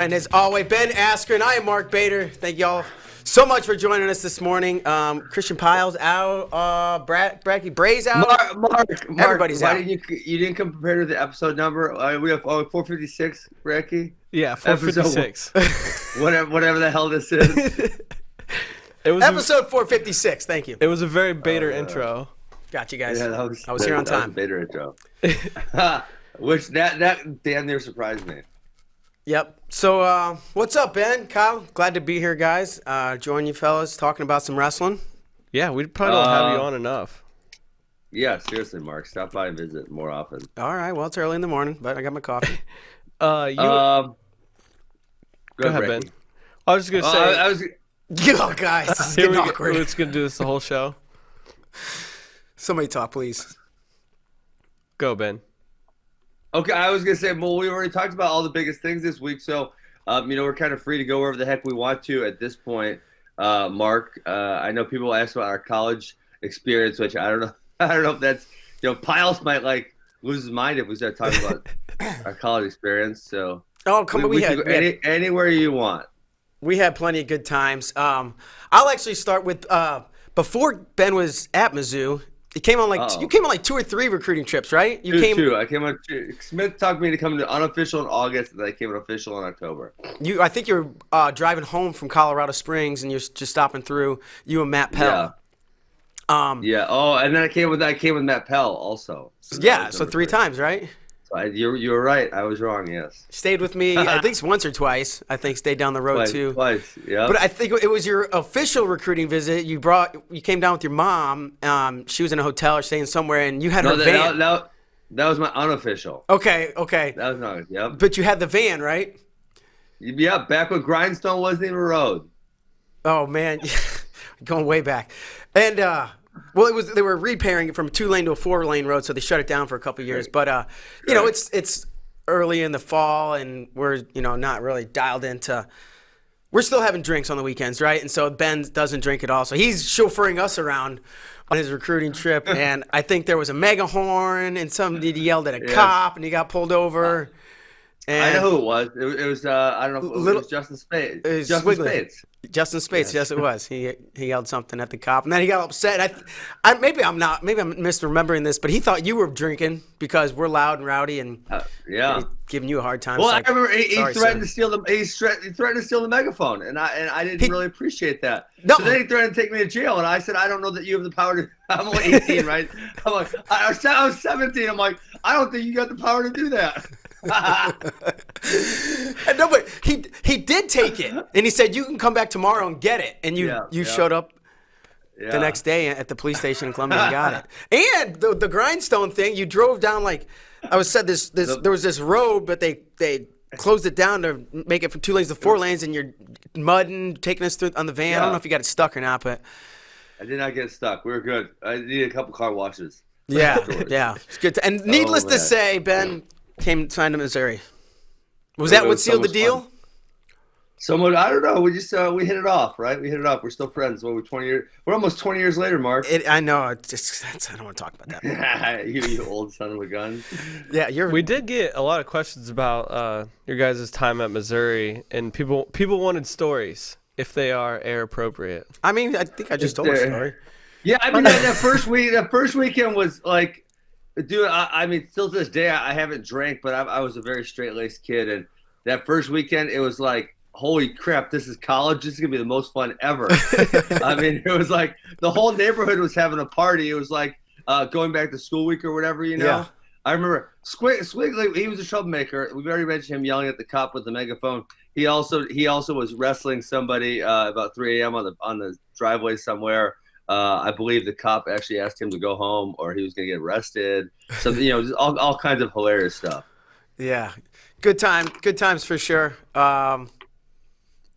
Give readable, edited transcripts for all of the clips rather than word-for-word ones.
And as always, Ben Askren, I am Mark Bader. Thank y'all so much for joining us this morning. Christian Piles out, Bracky Bray's out. Mark, Everybody's why out. you didn't come prepared with the episode number? We have 456, Bracky. Yeah, 456. Whatever the hell this is. It was episode 456. Thank you. It was a very Bader intro. Got you guys. Yeah, I was here on time. That was a Bader intro. Which that damn near surprised me. Yep. So, what's up, Ben? Kyle? Glad to be here, guys. Join you fellas talking about some wrestling. Yeah, we probably don't have you on enough. Yeah, seriously, Mark. Stop by and visit more often. All right. Well, it's early in the morning, but I got my coffee. Go ahead, Ben. I was just going to say. Oh, guys. This is getting awkward. We're just going to do this the whole show. Somebody talk, please. Go, Ben. Okay, I was going to say, well, we already talked about all the biggest things this week, so, we're kind of free to go wherever the heck we want to at this point. Mark, I know people ask about our college experience, which I don't know. I don't know if that's, Piles might, lose his mind if we start talking about our college experience, so. Oh, come on. We can go anywhere you want. We had plenty of good times. I'll actually start with before Ben was at Mizzou. You came on you came on 2 or 3 recruiting trips, right? Two. I came on 2. Smith talked me to come to unofficial in August, and then I came on official in October. I think you were driving home from Colorado Springs, and you're just stopping through. You and Matt Pell. Yeah. Oh, and then I came with Matt Pell also. So 3 times, right? You were right. I was wrong. Yes. Stayed with me at least once or twice. I think stayed down the road too. Twice. Yeah. But I think it was your official recruiting visit. You came down with your mom. She was in a hotel or staying somewhere, and you had her van. That was my unofficial. Okay. That was not. Yep. But you had the van, right? Yeah. Back when Grindstone wasn't even a road. Oh man, going way back, and. Well, they were repairing it from a 2-lane to a 4-lane road, so they shut it down for a couple of years. But it's early in the fall, and we're not really dialed into. We're still having drinks on the weekends, right? And so Ben doesn't drink at all, so he's chauffeuring us around on his recruiting trip. And I think there was a mega horn, and somebody yelled at a cop, and he got pulled over. And I know who it was. It was I don't know. It was Justin Spades. Justin Spades, yes, it was. He yelled something at the cop, and then he got upset. Maybe I'm misremembering this, but he thought you were drinking because we're loud and rowdy and giving you a hard time. Well, I remember he threatened to steal the megaphone, and I didn't really appreciate that. No. So then he threatened to take me to jail, and I said, I don't know that you have the power to. I'm only 18, right? I'm like, I was 17. I'm like, I don't think you got the power to do that. No, but he did take it, and he said you can come back tomorrow and get it, and you showed up the next day at the police station in Columbia and got it. And the Grindstone thing, you drove down there was this road, but they closed it down to make it from 2 lanes to 4 lanes, and you're mudding, taking us through on the van. I don't know if you got it stuck or not, but I did not get stuck. We were good. I needed a couple car washes. Yeah, it's good. And needless to say, Ben signed to Missouri. Was that what sealed the deal? Somewhat, I don't know. We just we hit it off, right? We hit it off. We're still friends. We're 20 years. We're almost 20 years later, Mark. I know. I don't want to talk about that. you old son of a gun. Yeah, We did get a lot of questions about your guys' time at Missouri, and people wanted stories if they are air appropriate. I mean, I think I just told a story. Yeah, I mean that first weekend was like. Dude, I mean, still to this day, I haven't drank, but I was a very straight-laced kid. And that first weekend, it was like, holy crap, this is college. This is going to be the most fun ever. I mean, it was like the whole neighborhood was having a party. It was like going back to school week or whatever, Yeah. I remember Squiggly, he was a troublemaker. We've already mentioned him yelling at the cop with the megaphone. He also was wrestling somebody about 3 a.m. on the driveway somewhere. I believe the cop actually asked him to go home or he was going to get arrested. So, just all kinds of hilarious stuff. Yeah. Good times for sure. And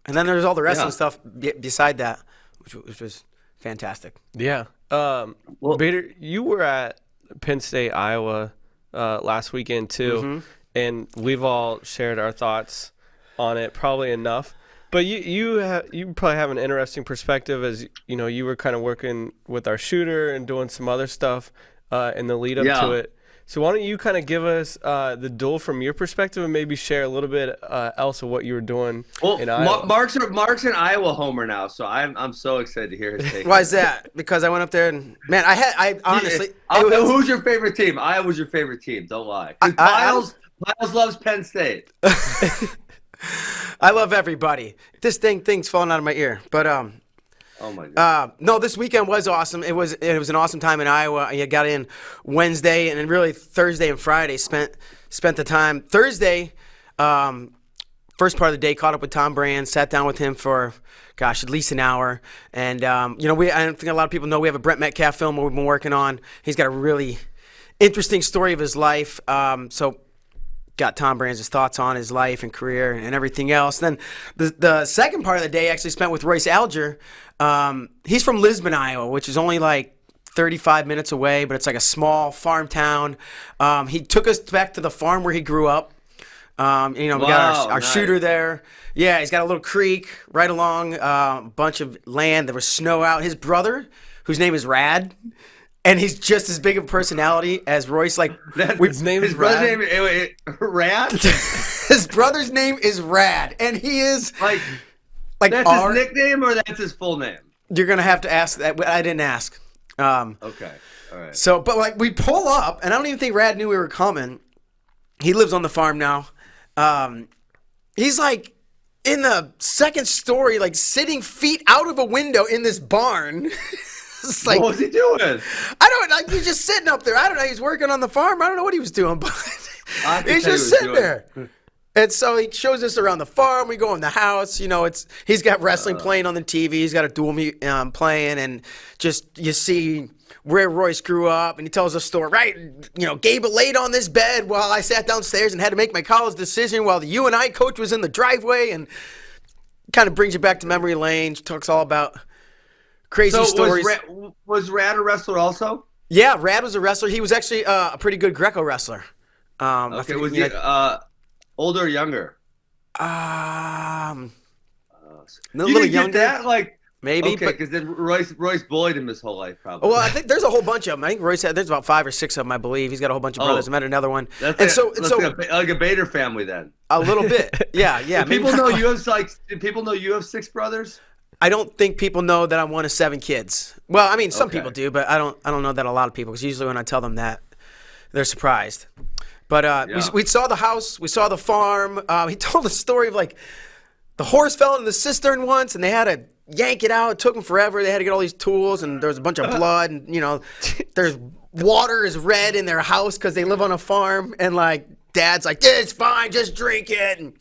then there's all the wrestling stuff beside that, which was fantastic. Yeah. Bader, you were at Penn State, Iowa last weekend too, and we've all shared our thoughts on it, probably enough. But you probably have an interesting perspective as you were kind of working with our shooter and doing some other stuff in the lead up to it. So why don't you kind of give us the duel from your perspective and maybe share a little bit else of what you were doing in Iowa? Mark's an Iowa homer now, so I'm so excited to hear his take. Why is that? Because I went up there and man, I honestly. Who's your favorite team? Iowa's your favorite team. Don't lie. Miles loves Penn State. I love everybody. This thing's falling out of my ear, but oh my God. no, this weekend was awesome. It was an awesome time in Iowa. I got in Wednesday and then really Thursday and Friday spent the time. Thursday, first part of the day, caught up with Tom Brand, sat down with him for, at least an hour. And I don't think a lot of people know we have a Brent Metcalf film we've been working on. He's got a really interesting story of his life. So got Tom Brand's thoughts on his life and career and everything else. Then the second part of the day actually spent with Royce Alger. He's from Lisbon, Iowa, which is only like 35 minutes away, but it's like a small farm town. He took us back to the farm where he grew up. We got our shooter there. Yeah, he's got a little creek right along a bunch of land. There was snow out. His brother, whose name is Rad, and he's just as big of a personality as Royce. His name is Rad. Rad? His brother's name is Rad, and he is like that's his nickname or that's his full name? You're gonna have to ask that. I didn't ask. Okay, all right. So, but we pull up, and I don't even think Rad knew we were coming. He lives on the farm now. He's like in the second story, like sitting feet out of a window in this barn. What was he doing? He's just sitting up there. I don't know. He's working on the farm. I don't know what he was doing, but he's just sitting there. And so he shows us around the farm. We go in the house. He's got wrestling playing on the TV. He's got a dual playing, and just you see where Royce grew up, and he tells a story. Right, Gable laid on this bed while I sat downstairs and had to make my college decision while the UNI coach was in the driveway, and kind of brings you back to memory lane. Talks all about crazy stories. Was Rad a wrestler also? Yeah, Rad was a wrestler. He was actually a pretty good Greco wrestler. Okay, was he older or younger? A You little didn't younger. Get that? Maybe, okay, because then Royce bullied him his whole life, probably. Well, I think there's a whole bunch of them. I think Royce there's about 5 or 6 of them, I believe. He's got a whole bunch of brothers. I met another one. That's like a Bader family then. A little bit, yeah. Do people know you have 6 brothers? I don't think people know that I'm one of 7 kids. Well, I mean, some people do, but I don't know that a lot of people, because usually when I tell them that, they're surprised. But we saw the house, we saw the farm. He told a story of the horse fell into the cistern once, and they had to yank it out. It took them forever. They had to get all these tools, and there was a bunch of blood, and there's water is red in their house because they live on a farm, and Dad's like, it's fine, just drink it. And,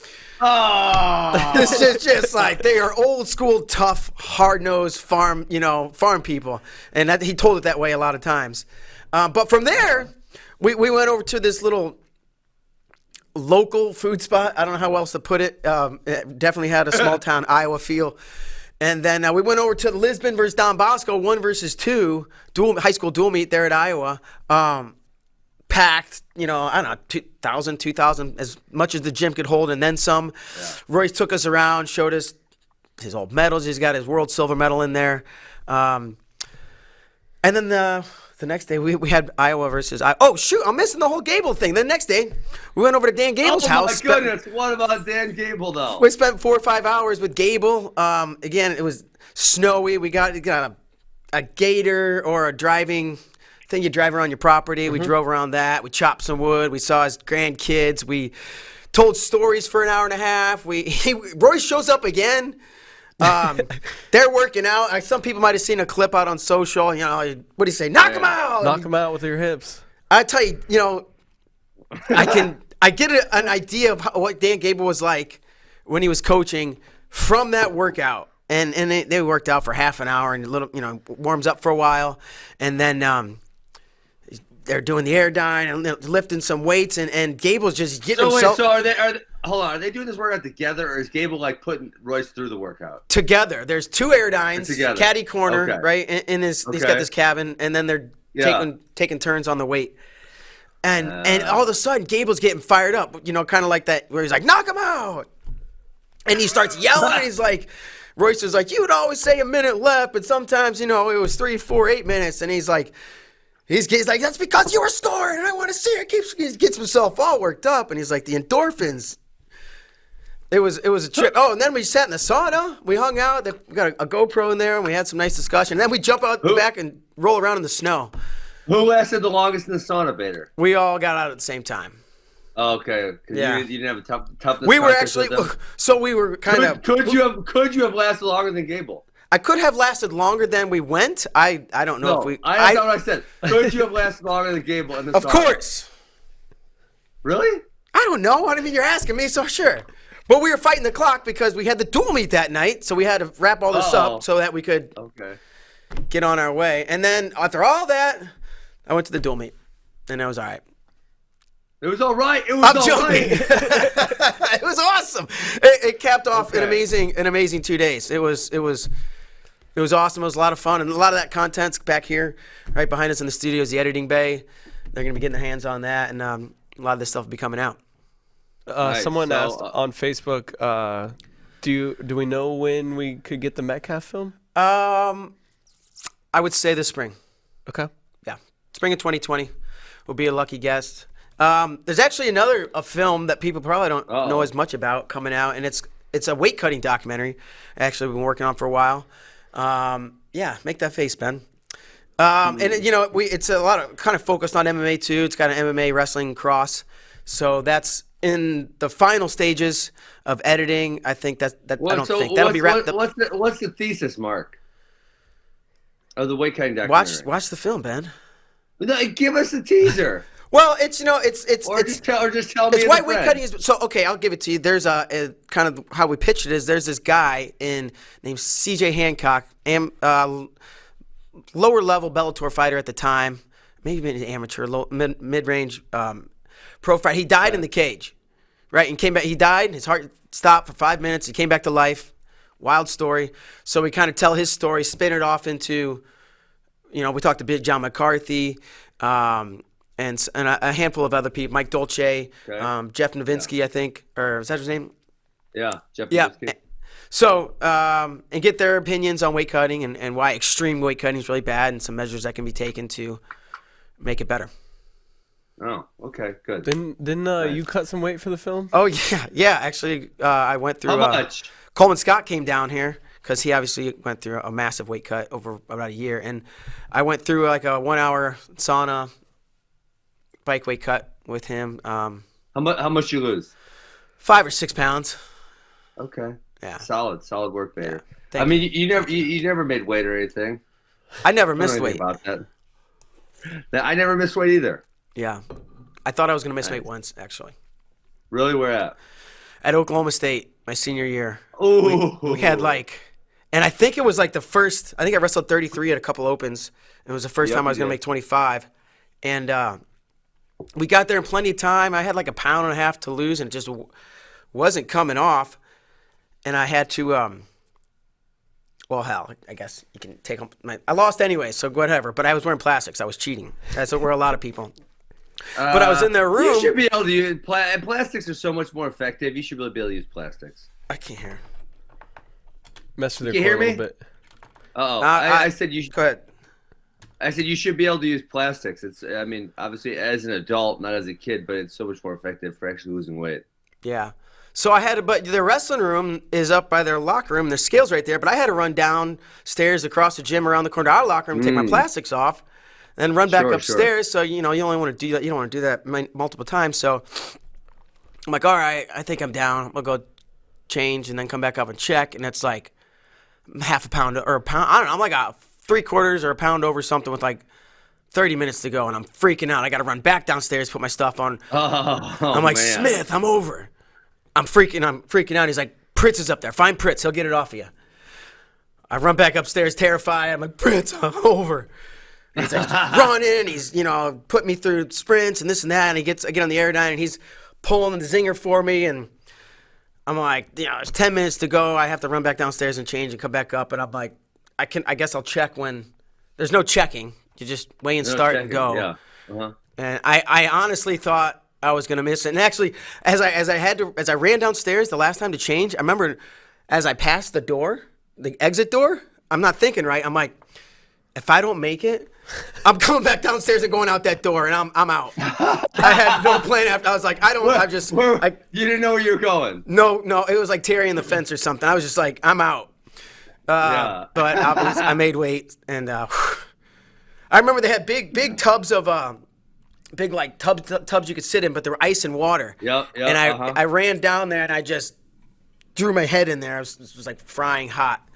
this is just they are old school, tough, hard-nosed farm people. And he told it that way a lot of times. But from there, we went over to this little local food spot. I don't know how else to put it. It definitely had a small-town Iowa feel. And then we went over to Lisbon versus Don Bosco, 1 versus 2, high school dual meet there at Iowa. Packed, I don't know, 2,000, as much as the gym could hold, and then some. Yeah. Royce took us around, showed us his old medals. He's got his world silver medal in there. And then the next day, we had Iowa versus Iowa. Oh, shoot, I'm missing the whole Gable thing. The next day, we went over to Dan Gable's house. Oh, my goodness. What about Dan Gable, though? We spent 4 or 5 hours with Gable. Again, it was snowy. We got a gator or a driving thing you drive around your property. We drove around that. We chopped some wood. We saw his grandkids. We told stories for an hour and a half. Royce shows up again. They're working out. Some people might have seen a clip out on social. What do you say? Knock him out. Knock him out with your hips. I tell you, I get an idea of what Dan Gable was like when he was coaching from that workout. And they worked out for half an hour and warms up for a while, and then they're doing the airdyne and lifting some weights, and Gable's just getting himself. So are they doing this workout together, or is Gable putting Royce through the workout? Together. There's 2 airdynes, caddy corner, right? In his, he's got this cabin, and then they're taking turns on the weight. And all of a sudden, Gable's getting fired up, kind of like that, where he's like, knock him out. And he starts yelling, and he's like, Royce was like, you would always say a minute left, but sometimes, it was 3, 4, 8 minutes. And he's like, He's like, that's because you were scoring, and I want to see it. He gets himself all worked up, and he's like, the endorphins. It was a trip. Oh, and then we sat in the sauna. We hung out. We got a GoPro in there, and we had some nice discussion. And then we jump out the back and roll around in the snow. Who lasted the longest in the sauna, Bader? We all got out at the same time. Oh, okay. Yeah. You didn't have a toughness. We were actually so we were kind of. Could you have lasted longer than Gable? I could have lasted longer than we went. I don't know if we. That's not what I said. Could you have lasted longer than Gable in the Of course. Really? I don't know. I mean, you're asking me, so sure. But we were fighting the clock because we had the dual meet that night, so we had to wrap all this up so that we could get on our way. And then after all that, I went to the dual meet, and it was all right. It was all right. It was all right. It was awesome. It capped off an amazing 2 days. It was awesome. It was a lot of fun, and a lot of that content's back here, right behind us in the studio is the editing bay. They're gonna be getting their hands on that, and a lot of this stuff will be coming out. Someone asked on Facebook, do we know when we could get the Metcalf film? I would say this spring. Okay. Yeah, spring of 2020 will be a lucky guest. There's actually a film that people probably don't know as much about coming out, and it's a weight cutting documentary. Actually, we've been working on for a while. Yeah, make that face, Ben. And it's a lot of kind of focused on MMA too. It's got an MMA wrestling cross, so that's in the final stages of editing. I think that'll be wrapped up. What's the thesis, Mark? Of the weight cutting documentary. Watch the film, Ben. No, give us a teaser. Well, it's just tell me. It's why weight cutting is so. Okay, I'll give it to you. There's a kind of how we pitched it is there's this guy named CJ Hancock, lower level Bellator fighter at the time, maybe an amateur, mid range pro fighter. He died in the cage, right? And came back. He died. His heart stopped for 5 minutes. He came back to life. Wild story. So we kind of tell his story, spin it off into, we talked to Big John McCarthy. And a handful of other people, Mike Dolce, Jeff Novinsky, I think, or is that his name? Yeah, Jeff Novinsky. Yeah. So, and get their opinions on weight cutting and why extreme weight cutting is really bad and some measures that can be taken to make it better. Oh, okay, good. Didn't you cut some weight for the film? Oh, yeah. Actually, I went through. How much? Coleman Scott came down here because he obviously went through a massive weight cut over about a year. And I went through like a 1 hour sauna bike weight cut with him. How much you lose? 5 or 6 pounds. Okay. Yeah. Solid work, Bader. Yeah, you never made weight or anything. I never missed weight. About that. I never missed weight either. Yeah. I thought I was gonna miss weight once, actually. Really? Where at? At Oklahoma State, my senior year. Oh. We had and I think it was like the first. I think I wrestled 33 at a couple opens. It was the first time I was gonna make 25, and we got there in plenty of time. I had like 1.5 pounds to lose, and it just wasn't coming off. And I had to, I guess you can take I lost anyway, so whatever. But I was wearing plastics. I was cheating. That's what a lot of people. But I was in their room. You should be able to use plastics are so much more effective. You should really be able to use plastics. I can't hear. Mess with their core a little bit. I said you should. Go ahead. I said you should be able to use plastics. Obviously as an adult, not as a kid, but it's so much more effective for actually losing weight. Yeah. So but the wrestling room is up by their locker room. There's scales right there, but I had to run downstairs across the gym around the corner to our locker room and take my plastics off, then run back upstairs. Sure. So, you only want to do that. You don't want to do that multiple times. So I'm like, all right, I think I'm down. I'll go change and then come back up and check. And it's like 1/2 pound or a pound. I don't know. I'm like 3/4 or a pound over something with like 30 minutes to go, and I'm freaking out. I got to run back downstairs, put my stuff on. I'm like, man. Smith, I'm over. I'm freaking out. He's like, Pritz is up there. Find Pritz. He'll get it off of you. I run back upstairs, terrified. I'm like, Pritz, I'm over. And he's like running. He's, put me through sprints and this and that. And I get on the Aerodyne, and he's pulling the zinger for me. And I'm like, it's 10 minutes to go. I have to run back downstairs and change and come back up. And I'm like, I guess I'll check when there's no checking. You just weigh and start and go. Yeah. Uh-huh. And I honestly thought I was gonna miss it. And actually, as I ran downstairs the last time to change, I remember as I passed the exit door, I'm not thinking right. I'm like, if I don't make it, I'm coming back downstairs and going out that door, and I'm out. I had no plan after. I was like, you didn't know where you were going. No, it was like Terry in the fence or something. I was just like, I'm out. But I made weight, and I remember they had big tubs of big like tubs you could sit in, but there were ice and water. Yep. And I ran down there and I just threw my head in there. It was like frying hot.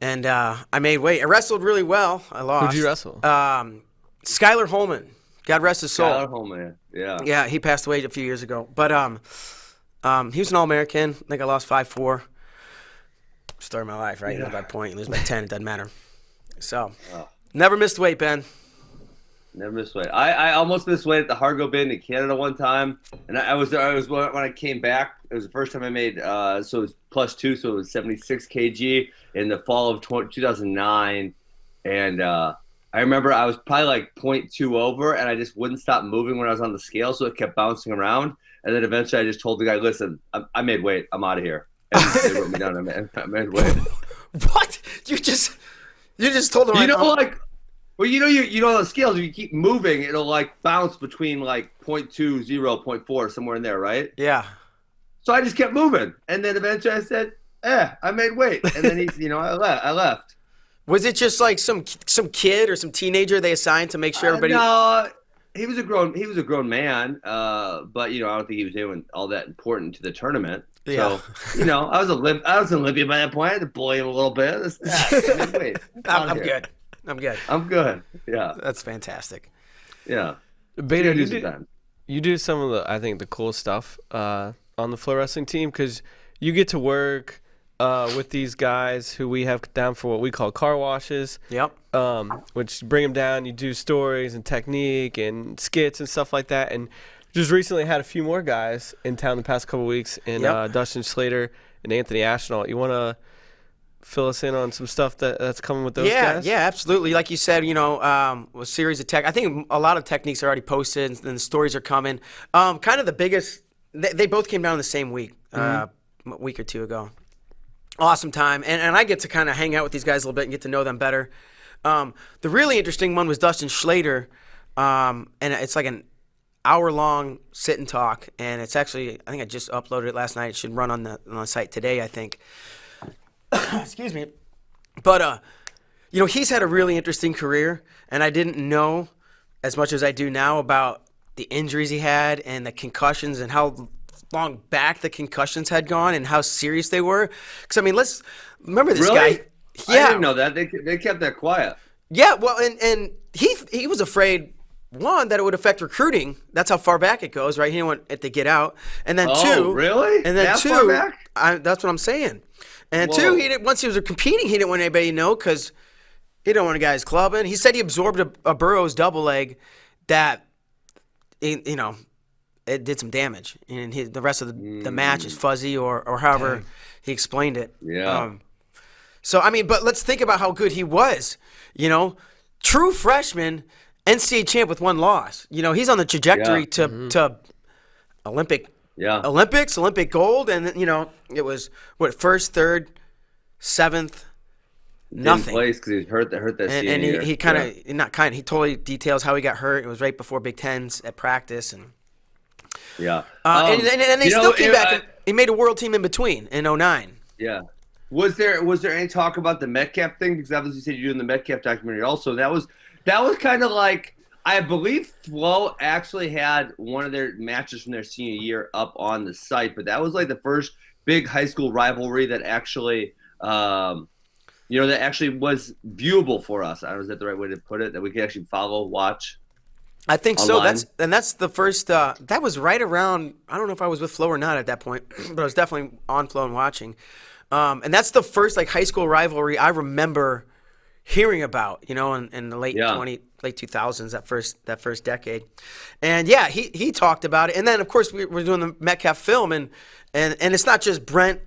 And I made weight. I wrestled really well. I lost. Who'd you wrestle? Skylar Holman. God rest his soul. Skylar Holman, yeah. Yeah, he passed away a few years ago. But he was an All-American. I think I lost 5'4". Story of my life, right? You lose by point, you lose by 10, it doesn't matter. So, never missed weight, Ben. Never missed weight. I almost missed weight at the Hargo Bend in Canada one time, and I was when I came back. It was the first time I made so it was +2, so it was 76 kg in the fall of 2009, and I remember I was probably like 0.2 over, and I just wouldn't stop moving when I was on the scale, so it kept bouncing around, and then eventually I just told the guy, "Listen, I made weight. I'm out of here." And they wrote me down. I made weight. What? You just told him. Well, you know on the scales, if you keep moving, it'll like bounce between like 0.2, 0, 0.4, somewhere in there, right? Yeah. So I just kept moving, and then eventually I said, I made weight, and then I left. Was it just like some kid or some teenager they assigned to make sure everybody? No, he was a grown man, but I don't think he was doing all that important to the tournament. Yeah. So I was an Olympian by that point. I had to bully him a little bit. Wait, I'm good. I'm good. Yeah. That's fantastic. Yeah. Bader, you do some of the cool stuff on the FloWrestling team because you get to work with these guys who we have down for what we call car washes. Yep. Which bring them down. You do stories and technique and skits and stuff like that. And just recently had a few more guys in town the past couple weeks in Dustin Slater and Anthony Ashnault. You want to fill us in on some stuff that's coming with those guys? Yeah, absolutely. Like you said, a series of tech. I think a lot of techniques are already posted and the stories are coming. Kind of the biggest, they both came down the same week, a week or two ago. Awesome time. And I get to kind of hang out with these guys a little bit and get to know them better. The really interesting one was Dustin Schlater, and it's like an hour-long sit and talk, and it's actually, I think I just uploaded it last night. It should run on the site today, I think. Excuse me. But, he's had a really interesting career, and I didn't know as much as I do now about the injuries he had and the concussions and how long back the concussions had gone and how serious they were. Because, let's remember this guy. Yeah. I didn't know that. They kept that quiet. Yeah, well, and he was afraid, one, that it would affect recruiting. That's how far back it goes, right? He didn't want it to get out. And then two. Really? And then that two. Far back? That's what I'm saying. And Whoa. two, once he was competing, he didn't want anybody to know because he didn't want guys clubbing. He said he absorbed a Burroughs double leg that, it did some damage. And the rest of the match is fuzzy or however he explained it. Yeah. But let's think about how good he was. True freshman, NCAA champ with one loss. He's on the trajectory to Olympics, Olympic gold, and it was first, third, seventh, nothing. Didn't place because he was hurt that senior year. And he kind of he totally details how he got hurt. It was right before Big Tens at practice, and and they still came back. And he made a world team in between in 2009. Yeah. Was there any talk about the Metcalf thing? Because obviously you said you're doing the Metcalf documentary also. That was kind of like, I believe Flo actually had one of their matches from their senior year up on the site, but that was like the first big high school rivalry that actually, that actually was viewable for us. I don't know, is that the right way to put it? That we could actually follow, watch. I think online. So. That's the first. That was right around. I don't know if I was with Flo or not at that point, but I was definitely on Flo and watching. And that's the first high school rivalry I remember hearing about, in the late 2000s, that first decade. And yeah, he talked about it. And then of course we're doing the Metcalf film, and it's not just Brent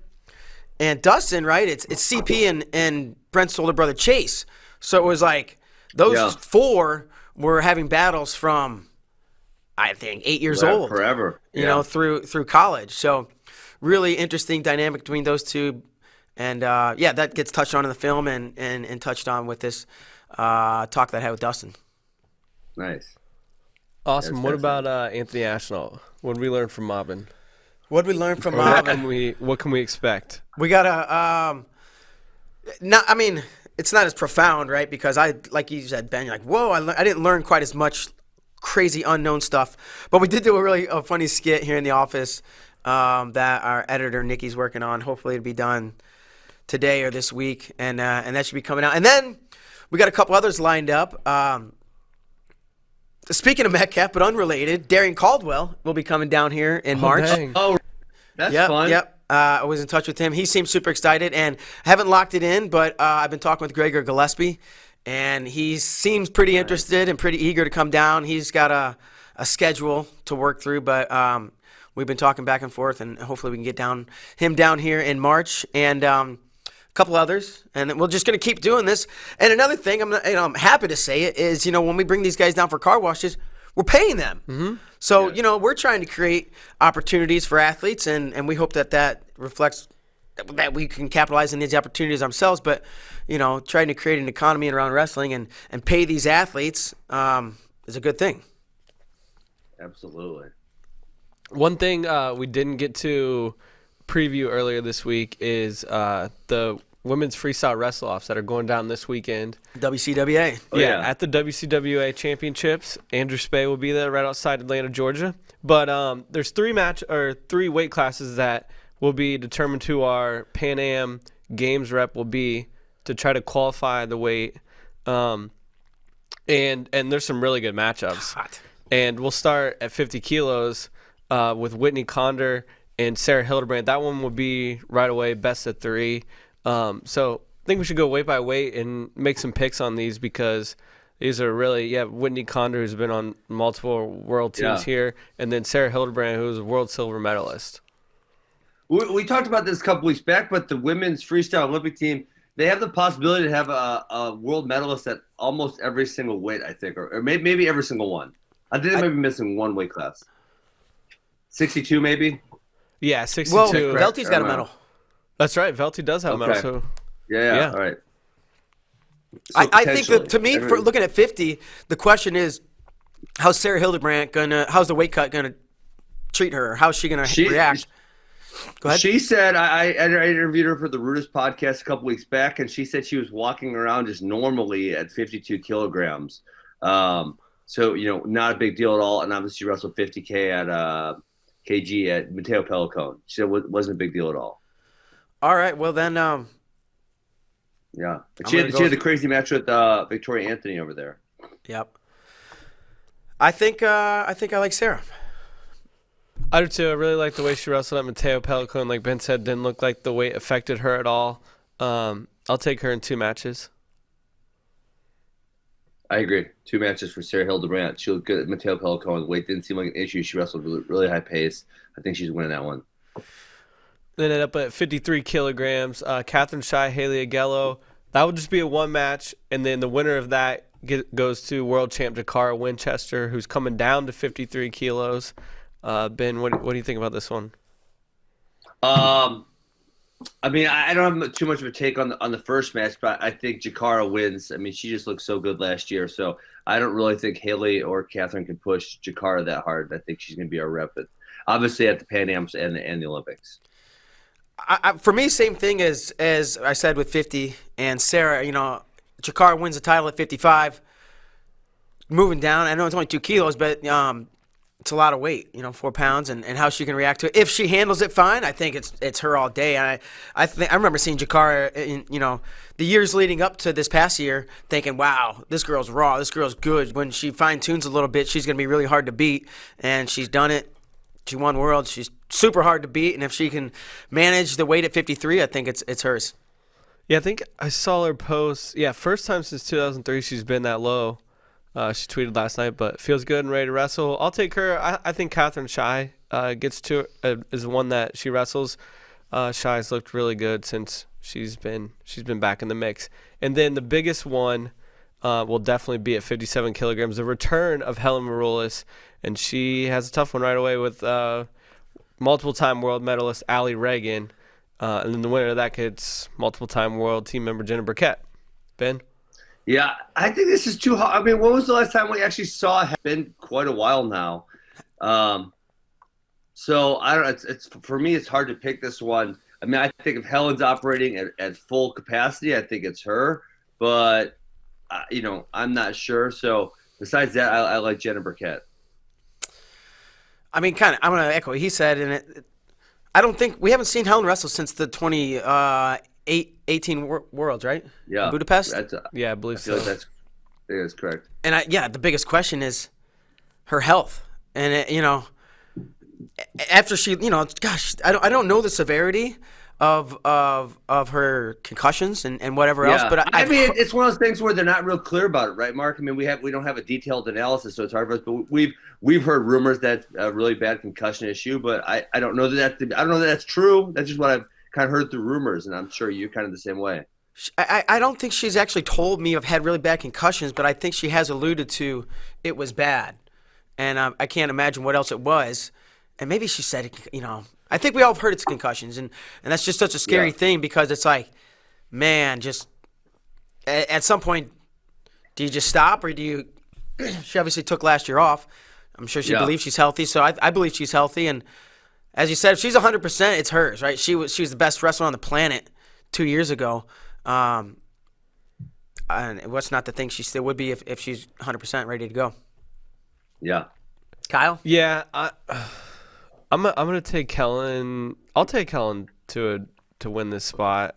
and Dustin, right? It's CP and Brent's older brother Chase. So it was like those four were having battles from, I think, 8 years old, forever, through college. So really interesting dynamic between those two. And that gets touched on in the film and touched on with this talk that I had with Dustin. Nice. Awesome. What about Anthony Ashnault? What did we learn from Mobbin? What did we learn from What Mobbin? can we expect? We gotta. It's not as profound, right? Because like you said, Ben, you're like, whoa, I didn't learn quite as much crazy unknown stuff, but we did do a funny skit here in the office that our editor Nikki's working on. Hopefully, it'll be done today or this week, and that should be coming out. And then we got a couple others lined up. Speaking of Metcalf, but unrelated, Darian Caldwell will be coming down here in March. Dang. Oh, that's fun. Yep. I was in touch with him. He seems super excited, and I haven't locked it in, but I've been talking with Gregor Gillespie, and he seems pretty interested and pretty eager to come down. He's got a schedule to work through, but we've been talking back and forth, and hopefully we can get him down here in March, and a couple others, and we're just going to keep doing this. And another thing, I'm happy to say it, is when we bring these guys down for car washes, we're paying them. Mm-hmm. So, we're trying to create opportunities for athletes, and we hope that reflects that we can capitalize on these opportunities ourselves. But, trying to create an economy around wrestling and pay these athletes is a good thing. Absolutely. One thing we didn't get to preview earlier this week is the women's freestyle wrestle-offs that are going down this weekend. WCWA. At the WCWA Championships. Andrew Spey will be there right outside Atlanta, Georgia. But there's three weight classes that will be determined who our Pan Am Games rep will be to try to qualify the weight. And there's some really good matchups. Hot. And we'll start at 50 kilos with Whitney Condor and Sarah Hildebrand. That one will be right away, best of three. So I think we should go weight by weight and make some picks on these because these are really, Whitney Condor, who's been on multiple world teams here, and then Sarah Hildebrand, who's a world silver medalist. We talked about this a couple weeks back, but the women's freestyle Olympic team, they have the possibility to have a world medalist at almost every single weight, I think, or maybe every single one. I think they might be missing one weight class. 62 maybe? Yeah, 62. Well, Velti's got a medal. That's right. Velti does have a medal. So. Yeah. All right. So I think that, to me, for looking at 50, the question is, how's Sarah Hildebrand how's the weight cut gonna treat her? How's she gonna react? Go ahead. She said, I interviewed her for the Rudis podcast a couple weeks back, and she said she was walking around just normally at 52 kilograms. So, not a big deal at all. And obviously she wrestled 50K at KG at Mateo Pelicone. She said it wasn't a big deal at all. All right. Well, then. Yeah. She had a crazy match with Victoria Anthony over there. Yep. I think I like Sarah. I do too. I really like the way she wrestled at Mateo Pelicone. Like Ben said, didn't look like the weight affected her at all. I'll take her in 2 matches. I agree. 2 matches for Sarah Hildebrand. She looked good at Mateo Pelicone. The weight didn't seem like an issue. She wrestled really high pace. I think she's winning that one. Then ended up at 53 kilograms. Catherine Shy, Haley Agello. That would just be a 1 match. And then the winner of that goes to world champ Jakara Winchester, who's coming down to 53 kilos. Ben, what do you think about this one? I don't have too much of a take on the first match, but I think Jakara wins. I mean, she just looked so good last year, so I don't really think Haley or Catherine can push Jakara that hard. I think she's going to be our rep, obviously at the Pan Ams and the Olympics. For me, same thing as I said with 50 and Sarah. Jakara wins the title at 55. Moving down, I know it's only 2 kilos, but it's a lot of weight. 4 pounds, and how she can react to it. If she handles it fine, I think it's her all day. And I remember seeing Jakara in the years leading up to this past year, thinking, wow, this girl's raw, this girl's good. When she fine tunes a little bit, she's gonna be really hard to beat, and she's done it. She won Worlds. She's super hard to beat, and if she can manage the weight at 53, I think it's hers. Yeah, I think I saw her post. Yeah, first time since 2003 she's been that low. She tweeted last night, but feels good and ready to wrestle. I'll take her. I think Catherine Shy gets to is one that she wrestles. Shy's looked really good since she's been back in the mix. And then the biggest one will definitely be at 57 kilograms. The return of Helen Maroulis, and she has a tough one right away with multiple-time world medalist Allie Reagan, and then the winner of that gets multiple-time world team member Jenna Burkett. Ben? Yeah, I think this is too hard. I mean, when was the last time we actually saw? It's been quite a while now. So I don't know. It's for me. It's hard to pick this one. I mean, I think if Helen's operating at full capacity, I think it's her. But I'm not sure. So besides that, I like Jenna Burkett. I mean, kind of. I'm gonna echo what he said, and I don't think we haven't seen Helen wrestle since the 2018 Worlds, right? Yeah, in Budapest. Yeah, I believe so. Like that's correct. And the biggest question is her health, and after she, gosh, I don't know the severity of her concussions and whatever else, but I mean, it's one of those things where they're not real clear about it, right, Mark? I mean, we don't have a detailed analysis, so it's hard for us. But we've heard rumors that a really bad concussion issue, but I don't know that that's true. That's just what I've kind of heard through rumors, and I'm sure you're kind of the same way. I don't think she's actually told me I've had really bad concussions, but I think she has alluded to it was bad, and I can't imagine what else it was. And maybe she said, I think we all have heard it's concussions, and that's just such a scary thing because it's like, man, just at some point, do you just stop or do you? She obviously took last year off. I'm sure she believes she's healthy, so I believe she's healthy. And as you said, if she's 100%, it's hers, right? She was the best wrestler on the planet 2 years ago. And what's not to think she still would be if she's 100% ready to go. Yeah. Kyle? Yeah, I'm gonna take Helen. I'll take Helen to win this spot.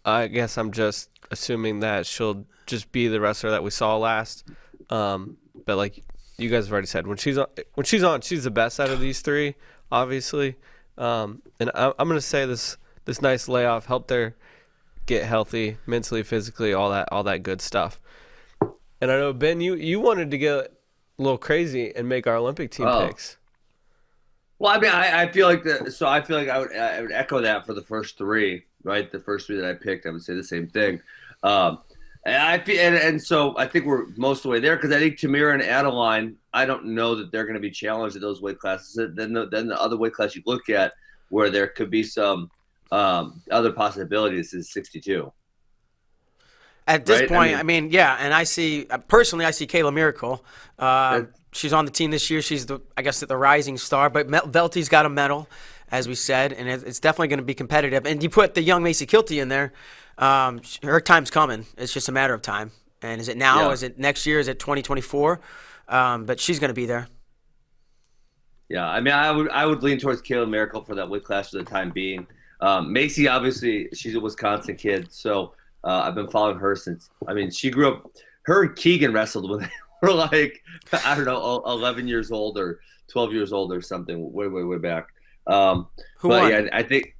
I guess I'm just assuming that she'll just be the wrestler that we saw last. But like you guys have already said, when she's on, she's the best out of these three, obviously. And I'm gonna say this nice layoff helped her get healthy, mentally, physically, all that good stuff. And I know Ben, you wanted to get a little crazy and make our Olympic team picks. Well, I mean, I feel like I would echo that for the first three, right? The first three that I picked, I would say the same thing. And so I think we're most of the way there because I think Tamira and Adeline, I don't know that they're going to be challenged at those weight classes. Then the other weight class you look at where there could be some other possibilities is 62. At this point, I mean, and I see Kayla Miracle. She's on the team this year. She's the rising star. But Velty's got a medal, as we said, and it's definitely going to be competitive. And you put the young Macy Kilty in there, her time's coming. It's just a matter of time. And is it now? Yeah. Is it next year? Is it 2024? But she's going to be there. Yeah, I mean, I would lean towards Kayla Miracle for that weight class for the time being. Macy, obviously, she's a Wisconsin kid, so I've been following her since. I mean, she grew up. Her and Keegan wrestled when they were like, I don't know, 11 years old or 12 years old or something, way back. Who won? Yeah, I think.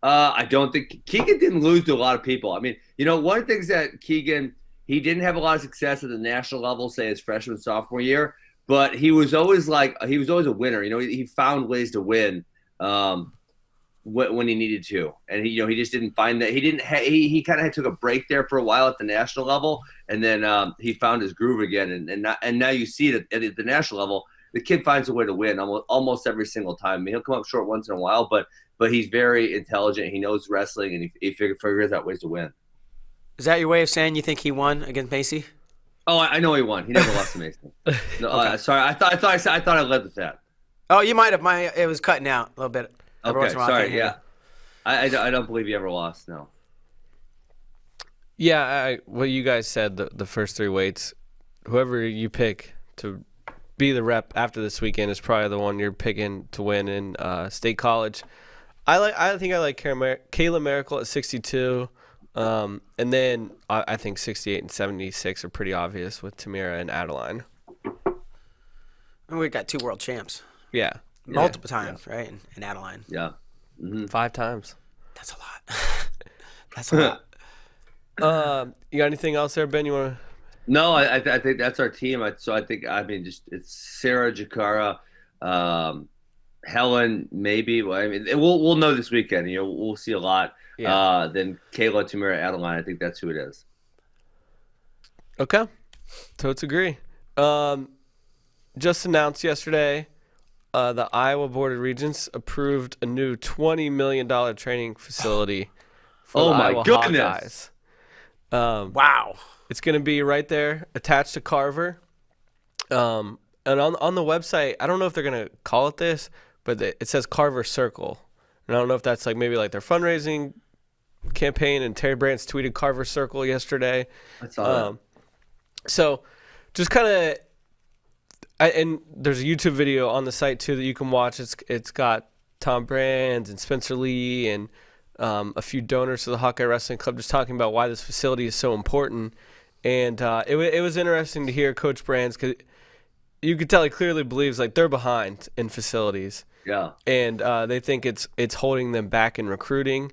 I don't think Keegan didn't lose to a lot of people. I mean, one of the things that Keegan, he didn't have a lot of success at the national level, say his freshman, sophomore year, but he was always a winner. He found ways to win when he needed to, and he just didn't find that. He kind of took a break there for a while at the national level, and then he found his groove again, and now you see that at the national level, the kid finds a way to win almost every single time. I mean, he'll come up short once in a while, but he's very intelligent. He knows wrestling, and he figures out ways to win. Is that your way of saying you think he won against Macy? Oh, I know he won. He never lost to Macy. No, okay. Sorry, I thought I led with that. Oh, you might have. It was cutting out a little bit. Okay, sorry. Yeah, I don't believe you ever lost. No. Yeah, what you guys said, the first three weights, whoever you pick to be the rep after this weekend is probably the one you're picking to win in State College. I think I like Kayla Miracle at 62, and then I think 68 and 76 are pretty obvious with Tamira and Adeline. And we've got 2 world champs. Yeah. Multiple times, right? And Adeline. Yeah. Mm-hmm. 5 times. That's a lot. That's a lot. You got anything else there, Ben? You want to? No, I think that's our team. It's Sarah, Jakara, Helen, maybe. Well, I mean, we'll know this weekend. We'll see a lot. Yeah. Then Kayla, Tamira, Adeline. I think that's who it is. Okay. Totes agree. Just announced yesterday, the Iowa Board of Regents approved a new $20 million training facility for the Iowa goodness. Wow. It's going to be right there attached to Carver. And on the website, I don't know if they're going to call it this, but it says Carver Circle. And I don't know if that's like maybe like their fundraising campaign, and Terry Brantz tweeted Carver Circle yesterday. I saw that. So just kind of, and there's a YouTube video on the site too that you can watch. It's got Tom Brand and Spencer Lee and a few donors to the Hawkeye Wrestling Club just talking about why this facility is so important. And it was interesting to hear Coach Brand's, because you could tell he clearly believes like they're behind in facilities. Yeah. And they think it's holding them back in recruiting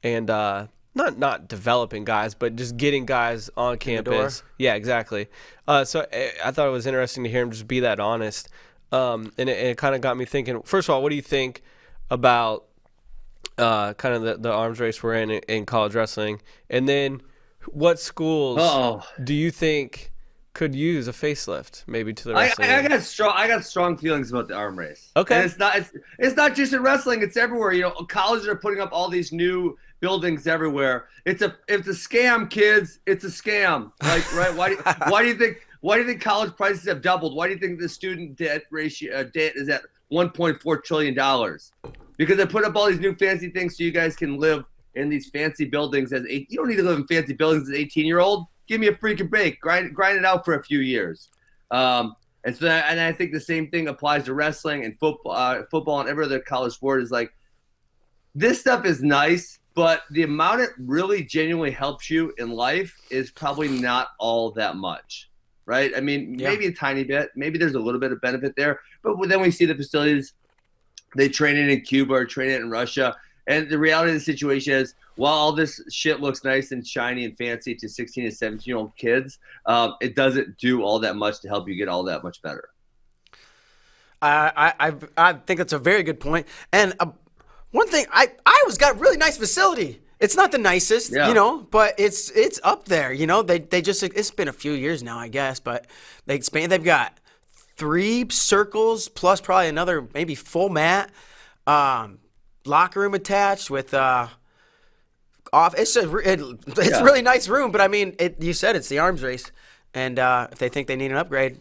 and not developing guys, but just getting guys on campus. Yeah, exactly. So I thought it was interesting to hear him just be that honest. And it kind of got me thinking, first of all, what do you think about kind of the arms race we're in college wrestling? And then what schools do you think could use a facelift maybe to the wrestling? I got strong feelings about the arm race. Okay. And it's not just in wrestling, it's everywhere. You know, colleges are putting up all these new buildings everywhere. It's a scam, kids. It's a scam. Like, right? Why do you think college prices have doubled? Why do you think the student debt ratio debt is at $1.4 trillion? Because they put up all these new fancy things so you guys can live in these fancy buildings you don't need to live in fancy buildings as an 18-year-old. Give me a freaking break. Grind it out for a few years. And I think the same thing applies to wrestling and football and every other college sport. Is like, this stuff is nice, but the amount it really genuinely helps you in life is probably not all that much, right? I mean, maybe a tiny bit. Maybe there's a little bit of benefit there. But then we see the facilities, they train it in Cuba or train it in Russia. And the reality of the situation is, while all this shit looks nice and shiny and fancy to 16 and 17-year-old kids, it doesn't do all that much to help you get all that much better. I think that's a very good point. And one thing, Iowa's got a really nice facility. It's not the nicest, but it's up there. You know, they just, it's been a few years now, I guess, but they expand. They've got 3 circles plus probably another maybe full mat. Locker room attached with off. It's a really nice room, but I mean, you said it's the arms race, and if they think they need an upgrade,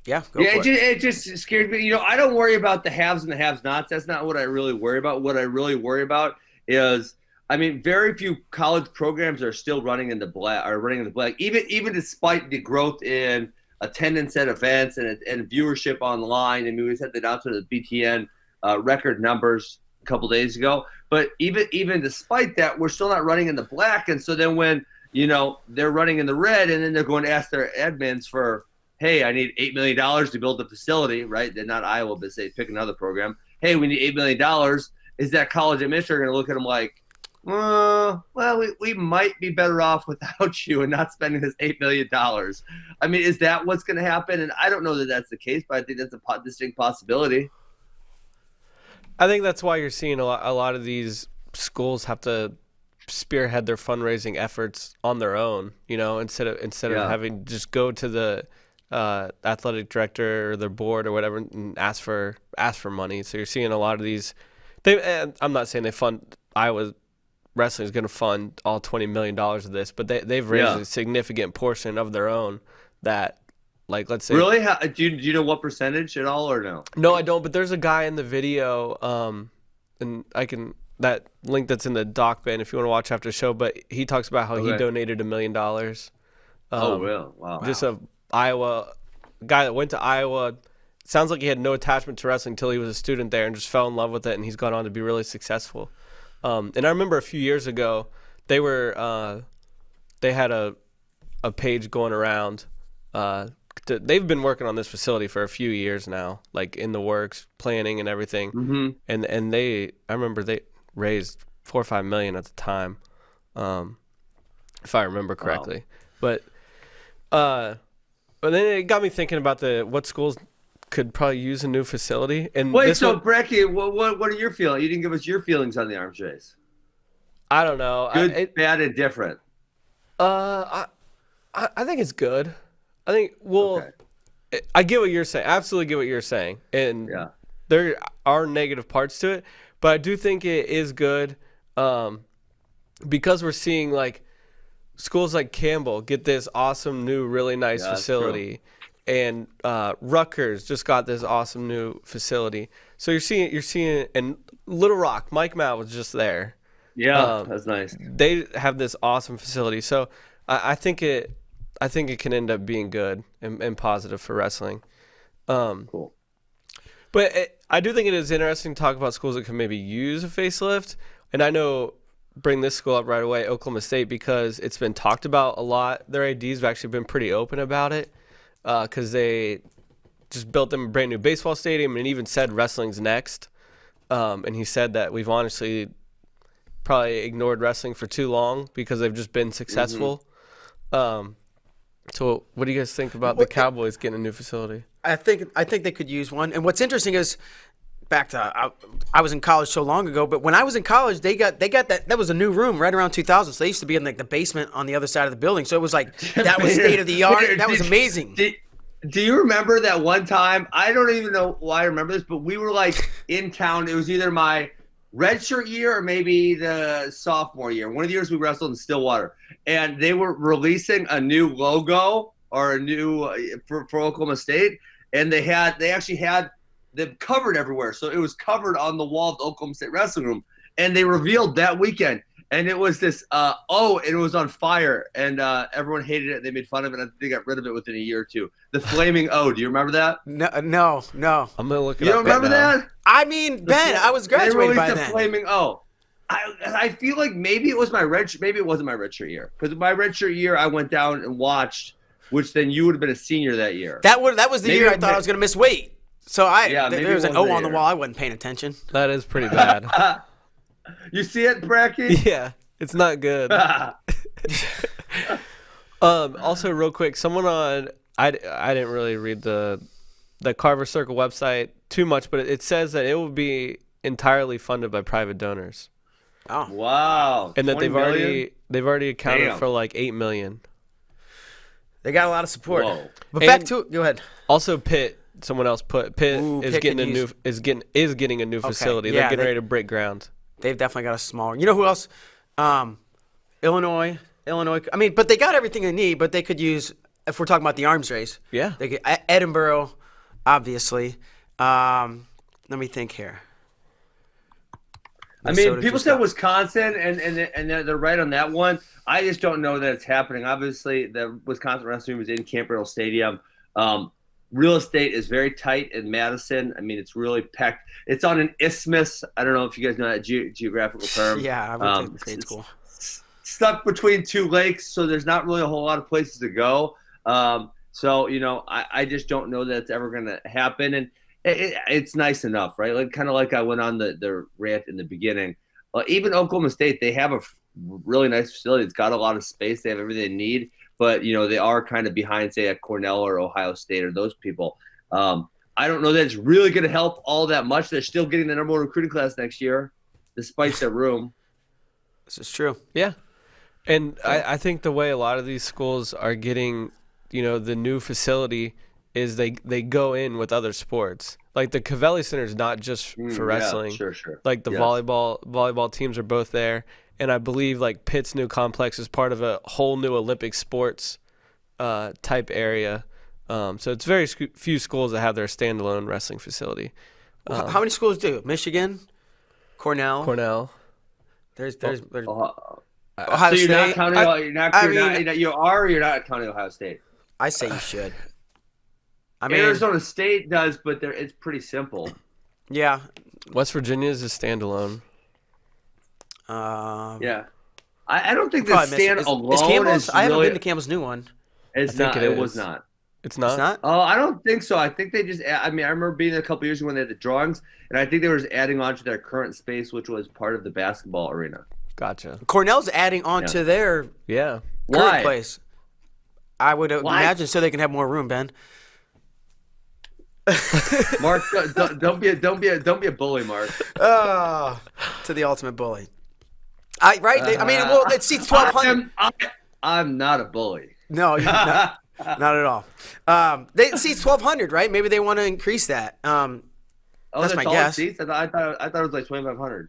go for it. It just scares me. You know, I don't worry about the haves and the have-nots. That's not what I really worry about. What I really worry about is, I mean, very few college programs are still running in the black. Even despite the growth in attendance at events and viewership online. I mean, we just had the announcement of the BTN. Record numbers a couple days ago, but even despite that, we're still not running in the black. And so then when they're running in the red, and then they're going to ask their admins for, hey, I need $8 million to build the facility, right? They're not Iowa, but say pick another program. Hey, we need $8 million. Is that college administrator going to look at them like, well, we might be better off without you and not spending this $8 million? I mean, is that what's going to happen? And I don't know that that's the case, but I think that's a distinct possibility. I think that's why you're seeing a lot of these schools have to spearhead their fundraising efforts on their own, instead of having just go to the athletic director or their board or whatever and ask for money. So you're seeing a lot of these. I'm not saying they fund Iowa wrestling is going to fund all $20 million of this, but they've raised a significant portion of their own that. Like, let's say. Really? Do you know what percentage at all, or no? No, I don't. But there's a guy in the video, and that link that's in the doc bin if you want to watch after the show. But he talks about how he donated $1 million. Wow! Just a guy that went to Iowa. Sounds like he had no attachment to wrestling until he was a student there and just fell in love with it, and he's gone on to be really successful. And I remember a few years ago, they had a page going around. They've been working on this facility for a few years now, like in the works, planning and everything. Mm-hmm. And I remember they raised $4 or $5 million at the time, if I remember correctly. Wow. But then it got me thinking about what schools could probably use a new facility. And wait, so Brecky, what are your feelings? You didn't give us your feelings on the arms race. I don't know. Good, bad, and different. I think it's good. I think, I get what you're saying. Absolutely get what you're saying. And there are negative parts to it, but I do think it is good because we're seeing, like, schools like Campbell get this awesome new, really nice facility, and Rutgers just got this awesome new facility. So you're seeing, and Little Rock, Mike Matt was just there. Yeah, that's nice. They have this awesome facility. So I think it can end up being good and positive for wrestling. Cool. But I do think it is interesting to talk about schools that can maybe use a facelift. And I know, bring this school up right away, Oklahoma State, because it's been talked about a lot. Their ADs have actually been pretty open about it because they just built them a brand new baseball stadium and even said wrestling's next. And he said that we've honestly probably ignored wrestling for too long because they've just been successful. So what do you guys think about the Cowboys getting a new facility? I think they could use one. And what's interesting is, back to I was in college so long ago, but when I was in college, they got that was a new room right around 2000. So they used to be in like the basement on the other side of the building. So it was like that was state of the art. That was amazing. Do you remember that one time? I don't even know why I remember this, but we were like in town. It was either my redshirt year or maybe the sophomore year. One of the years we wrestled in Stillwater, and they were releasing a new logo or a new for Oklahoma State, and they actually had them covered everywhere. So it was covered on the wall of the Oklahoma State wrestling room, and they revealed that weekend. And it was this, and it was on fire, and everyone hated it. They made fun of it, and they got rid of it within a year or two. The Flaming O. Do you remember that? No. I'm going to look it up. You don't remember that? I mean, Ben, I was graduated by then. They released the Flaming O. I feel like maybe it was maybe it wasn't my redshirt year. Because my redshirt year, I went down and watched, which then you would have been a senior that year. That was the year I thought I was going to miss weight. So there was an O on the wall. I wasn't paying attention. That is pretty bad. You see it, Bracky? Yeah, it's not good. Also, real quick, someone on I didn't really read the Carver Circle website too much, but it says that it will be entirely funded by private donors. Oh wow! And that they've already accounted for like $8 million. They got a lot of support. Whoa. But back to go ahead. Also, Pitt. Someone else put Pitt is Pitt getting a new facility. Yeah, They're getting ready to break ground. They've definitely got a smaller. You know who else? Illinois. I mean, but they got everything they need. But they could use, if we're talking about the arms race. Yeah. They could, Edinburgh, obviously. Let me think here. I mean, people said Wisconsin, and they're right on that one. I just don't know that it's happening. Obviously, the Wisconsin wrestling was in Camp Riddle Stadium. Real estate is very tight in Madison. I mean, it's really packed. It's on an isthmus. I don't know if you guys know that geographical term. Yeah, I went to grade school. Stuck between two lakes, so there's not really a whole lot of places to go. So, I just don't know that it's ever going to happen. And it's nice enough, right? Like kind of like I went on the rant in the beginning. Even Oklahoma State, they have a really nice facility. It's got a lot of space. They have everything they need. But, they are kind of behind, say, at Cornell or Ohio State or those people. I don't know that it's really going to help all that much. They're still getting the number one recruiting class next year, despite their room. This is true. Yeah. And I think the way a lot of these schools are getting, the new facility is they go in with other sports. Like the Covelli Center is not just for wrestling. Yeah, sure. Like the volleyball teams are both there. And I believe like Pitt's new complex is part of a whole new Olympic sports type area. So it's very few schools that have their standalone wrestling facility. How many schools do? Michigan, Cornell. There's Ohio so you're State. not counting. You are or you're not counting Ohio State? I say you should. I mean, Arizona State does, but it's pretty simple. Yeah. West Virginia is a standalone. Yeah, I don't think the stand alone is Campbell's. I haven't really, been to Campbell's new one. It's not. It was not. It's not. It's not. Oh, I don't think so. I think they just. I mean, I remember being there a couple years ago when they had the drawings, and I think they were just adding on to their current space, which was part of the basketball arena. Gotcha. Cornell's adding on to their current place. I would imagine so they can have more room, Ben. Mark, don't be a bully, Mark. To the ultimate bully. It seats 1,200. I'm not a bully. No, you're not at all. It seats 1,200, right? Maybe they want to increase that. That's my guess. Seats? I thought it was like 2,500.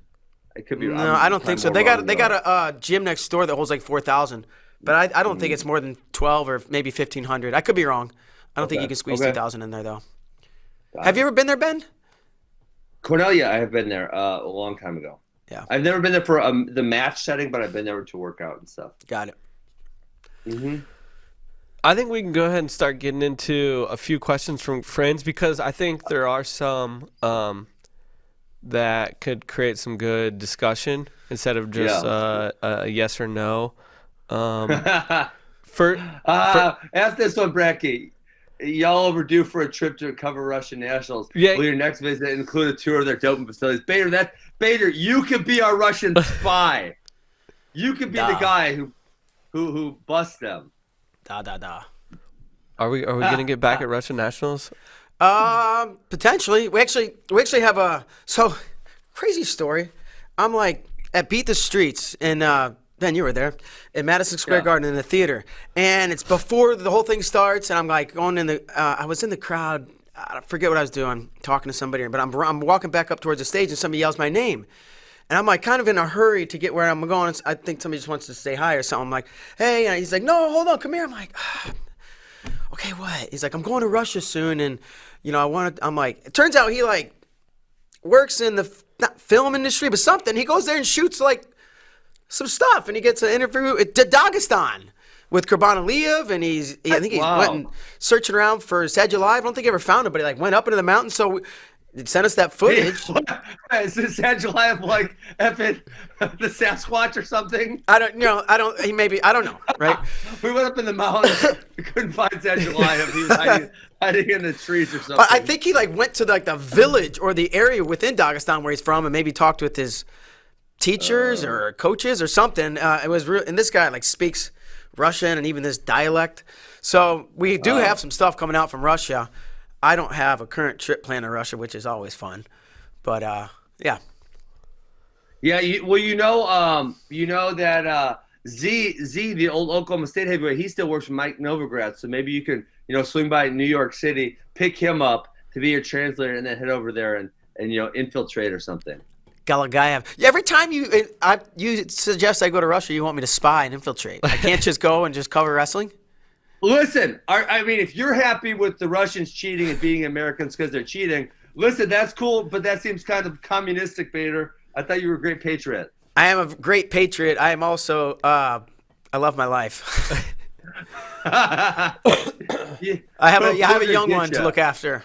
It could be. No, I don't think so. They got a gym next door that holds like 4,000. But I don't think it's more than 12 or maybe 1,500. I could be wrong. I don't think you can squeeze 2,000 in there though. Have you ever been there, Ben? Cornelia, I have been there a long time ago. Yeah. I've never been there for the match setting, but I've been there to work out and stuff. Got it. Mm-hmm. I think we can go ahead and start getting into a few questions from friends because I think there are some that could create some good discussion instead of just a yes or no. Ask this one, Bracky. Y'all overdue for a trip to cover Russian Nationals. Yeah. Will your next visit include a tour of their doping facilities? Bader, you could be our Russian spy. You could be the guy who busts them. Are we gonna get back at Russian Nationals? Potentially. We actually have a crazy story. I'm like at Beat the Streets in Ben, you were there in Madison Square Garden in the theater, and it's before the whole thing starts. And I'm like going in the. I was in the crowd. I forget what I was doing, talking to somebody, but I'm walking back up towards the stage, and somebody yells my name. And I'm like kind of in a hurry to get where I'm going. I think somebody just wants to say hi or something. I'm like, hey, and he's like, no, hold on, come here. I'm like, okay, what? He's like, I'm going to Russia soon, and I'm like, it turns out he like works in the not film industry, but something. He goes there and shoots like some stuff, and he gets an interview at Dagestan with Kurban Aliyev, and I think he went and searching around for Sadulayev. I don't think he ever found him, but he like went up into the mountains, so he sent us that footage. Is this Sadulayev like effing the Sasquatch or something? I don't know, right? We went up in the mountains, we couldn't find Sadulayev. He was hiding in the trees or something. But I think he like went to like the village or the area within Dagestan where he's from, and maybe talked with his teachers or coaches or something. It was real, and this guy like speaks Russian and even this dialect. So we do have some stuff coming out from Russia. I don't have a current trip planned to Russia, which is always fun. But yeah. Yeah, you know that Z, the old Oklahoma State heavyweight, he still works for Mike Novogratz. So maybe you can swing by New York City, pick him up to be your translator, and then head over there and infiltrate or something. Galagayev. Every time you suggest I go to Russia, you want me to spy and infiltrate. I can't just go and just cover wrestling? Listen, I mean, if you're happy with the Russians cheating and beating Americans because they're cheating, listen, that's cool, but that seems kind of communistic, Bader. I thought you were a great patriot. I am a great patriot. I am also, I love my life. I have a young one to look after.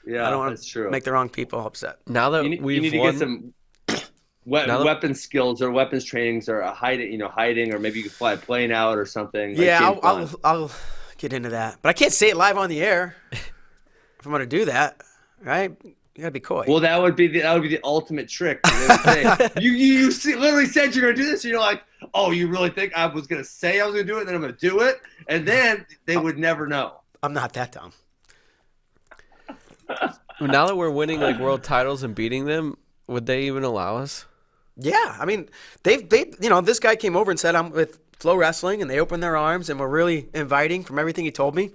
Yeah, I don't want that's true. to make the wrong people upset. Now that you need to get some weapons skills or weapons trainings or hiding, or maybe you can fly a plane out or something. Yeah, I'll get into that, but I can't say it live on the air. If I'm going to do that, right? You gotta be coy. Well, that would be the ultimate trick. They would say, you literally said you're going to do this, and you're like, oh, you really think I was going to say I was going to do it, and then I'm going to do it, and then they would never know. I'm not that dumb. Now that we're winning like world titles and beating them, would they even allow us? Yeah, I mean, they this guy came over and said I'm with FloWrestling, and they opened their arms and were really inviting from everything he told me.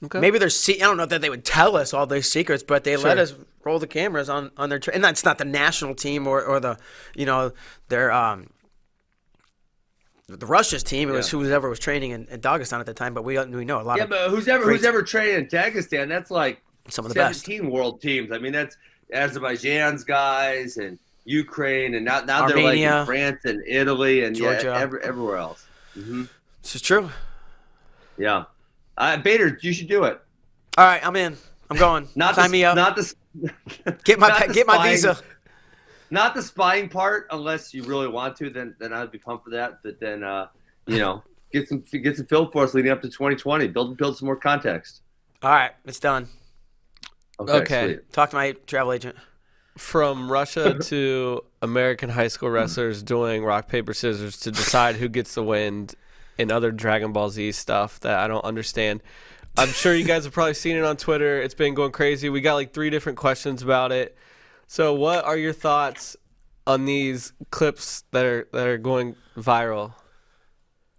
Okay. Maybe I don't know that they would tell us all these secrets, but they let us roll the cameras on their and that's not the national team or the their the Russia's team. It was whoever was training in Dagestan at the time, but we know a lot. Yeah, but who's ever trained in Dagestan? That's like some of the 17 world teams. I mean, that's Azerbaijan's guys and Ukraine, and now Armenia, they're like in France and Italy and Georgia. Everywhere else. Mm-hmm. This is true. Yeah, Bader, you should do it. All right, I'm in. I'm going. Sign me up. Get my visa. Not the spying part, unless you really want to. Then I'd be pumped for that. But then get some film for us leading up to 2020. Build some more context. All right, it's done. Okay. Talk to my travel agent. From Russia to American high school wrestlers doing rock, paper, scissors to decide who gets the win and other Dragon Ball Z stuff that I don't understand. I'm sure you guys have probably seen it on Twitter. It's been going crazy. We got like 3 different questions about it. So what are your thoughts on these clips that are going viral?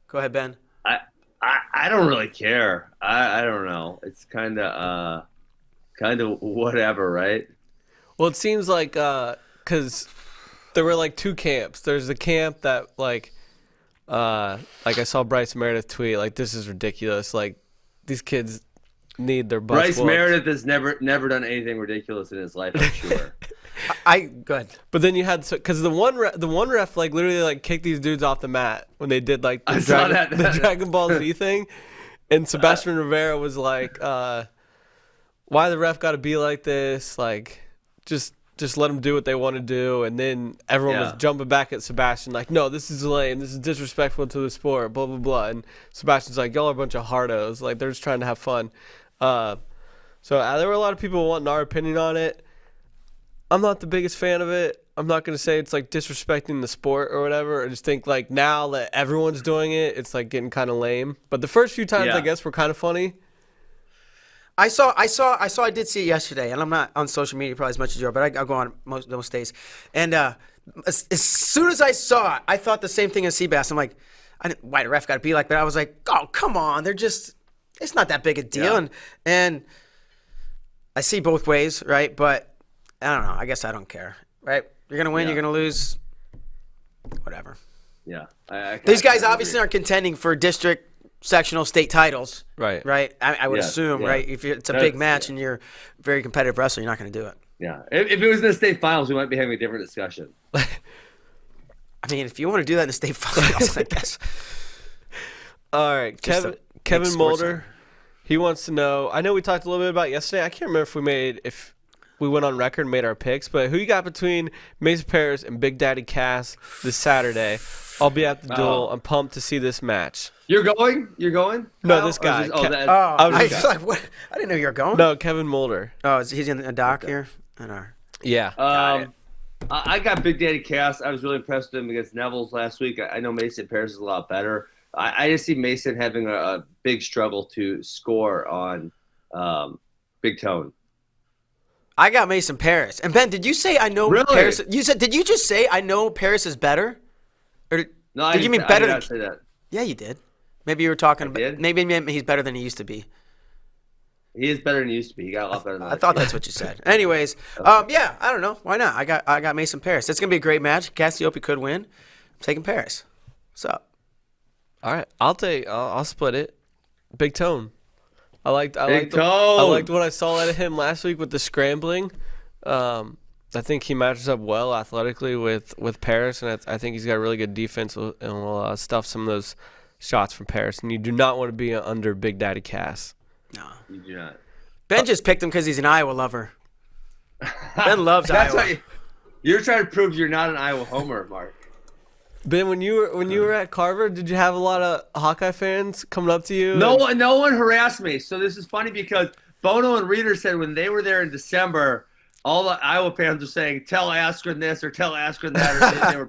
Go ahead, Ben. I don't really care. I don't know. It's kind of whatever, right? Well, it seems like because there were like two camps. There's the camp that like I saw Bryce Meredith tweet like, this is ridiculous. Like these kids need their butts Bryce whooped. Meredith has never done anything ridiculous in his life, I'm sure. Good. But then you had because the one ref like literally like kicked these dudes off the mat when they did like the Dragon Ball Z thing, and Sebastian Rivera was like, "Why the ref got to be like this? Like, just let them do what they want to do." And then everyone was jumping back at Sebastian like, "No, this is lame. This is disrespectful to the sport." Blah blah blah. And Sebastian's like, "Y'all are a bunch of hardos. Like they're just trying to have fun." So there were a lot of people wanting our opinion on it. I'm not the biggest fan of it. I'm not going to say it's like disrespecting the sport or whatever. I just think like now that everyone's doing it, it's like getting kind of lame. But the first few times I guess were kind of funny. I did see it yesterday, and I'm not on social media probably as much as you are, but I'll go on most days. And as soon as I saw it, I thought the same thing as Seabass. I'm like, why the ref got to be like that? I was like, oh, come on. It's not that big a deal. Yeah. And I see both ways, right? But I don't know. I guess I don't care, right? You're going to win. You're going to lose. Whatever. Yeah. These guys obviously aren't contending for district, sectional, state titles. Right. Right? I would assume, right? If it's a big match and you're a very competitive wrestler, you're not going to do it. Yeah. If it was in the state finals, we might be having a different discussion. I mean, if you want to do that in the state finals, I guess. All right. Kevin Mulder, he wants to know. I know we talked a little bit about it yesterday. I can't remember if we went on record and made our picks, but who you got between Mason Paris and Big Daddy Cass this Saturday? I'll be at the duel. I'm pumped to see this match. You're going? No, this guy. I was like, what? I didn't know you were going. No, Kevin Mulder. Oh, he's in the dock here? Yeah. I got Big Daddy Cass. I was really impressed with him against Neville's last week. I know Mason Paris is a lot better. I just see Mason having a big struggle to score on Big Tone. I got Mason Paris. And Ben, did you say I know Paris? Did you just say I know Paris is better? Or No, did you mean better? I did not say that. Yeah, you did. Maybe you were talking about. Maybe he's better than he used to be. He is better than he used to be. He got a lot better than I thought that's what you said. Anyways, yeah, I don't know. Why not? I got Mason Paris. It's gonna be a great match. Cassiope could win. I'm taking Paris. What's up? All right, I'll split it. Big Tone. I liked what I saw out of him last week with the scrambling. I think he matches up well athletically with Paris, and I think he's got really good defense and will stuff some of those shots from Paris. And you do not want to be under Big Daddy Cass. No, you do not. Ben just picked him because he's an Iowa lover. Ben loves Iowa. You're trying to prove you're not an Iowa homer, Mark. Ben, when you were at Carver, did you have a lot of Hawkeye fans coming up to you? No one harassed me. So this is funny because Bono and Reader said when they were there in December, all the Iowa fans were saying, "Tell Askren this" or "Tell Askren that," or they were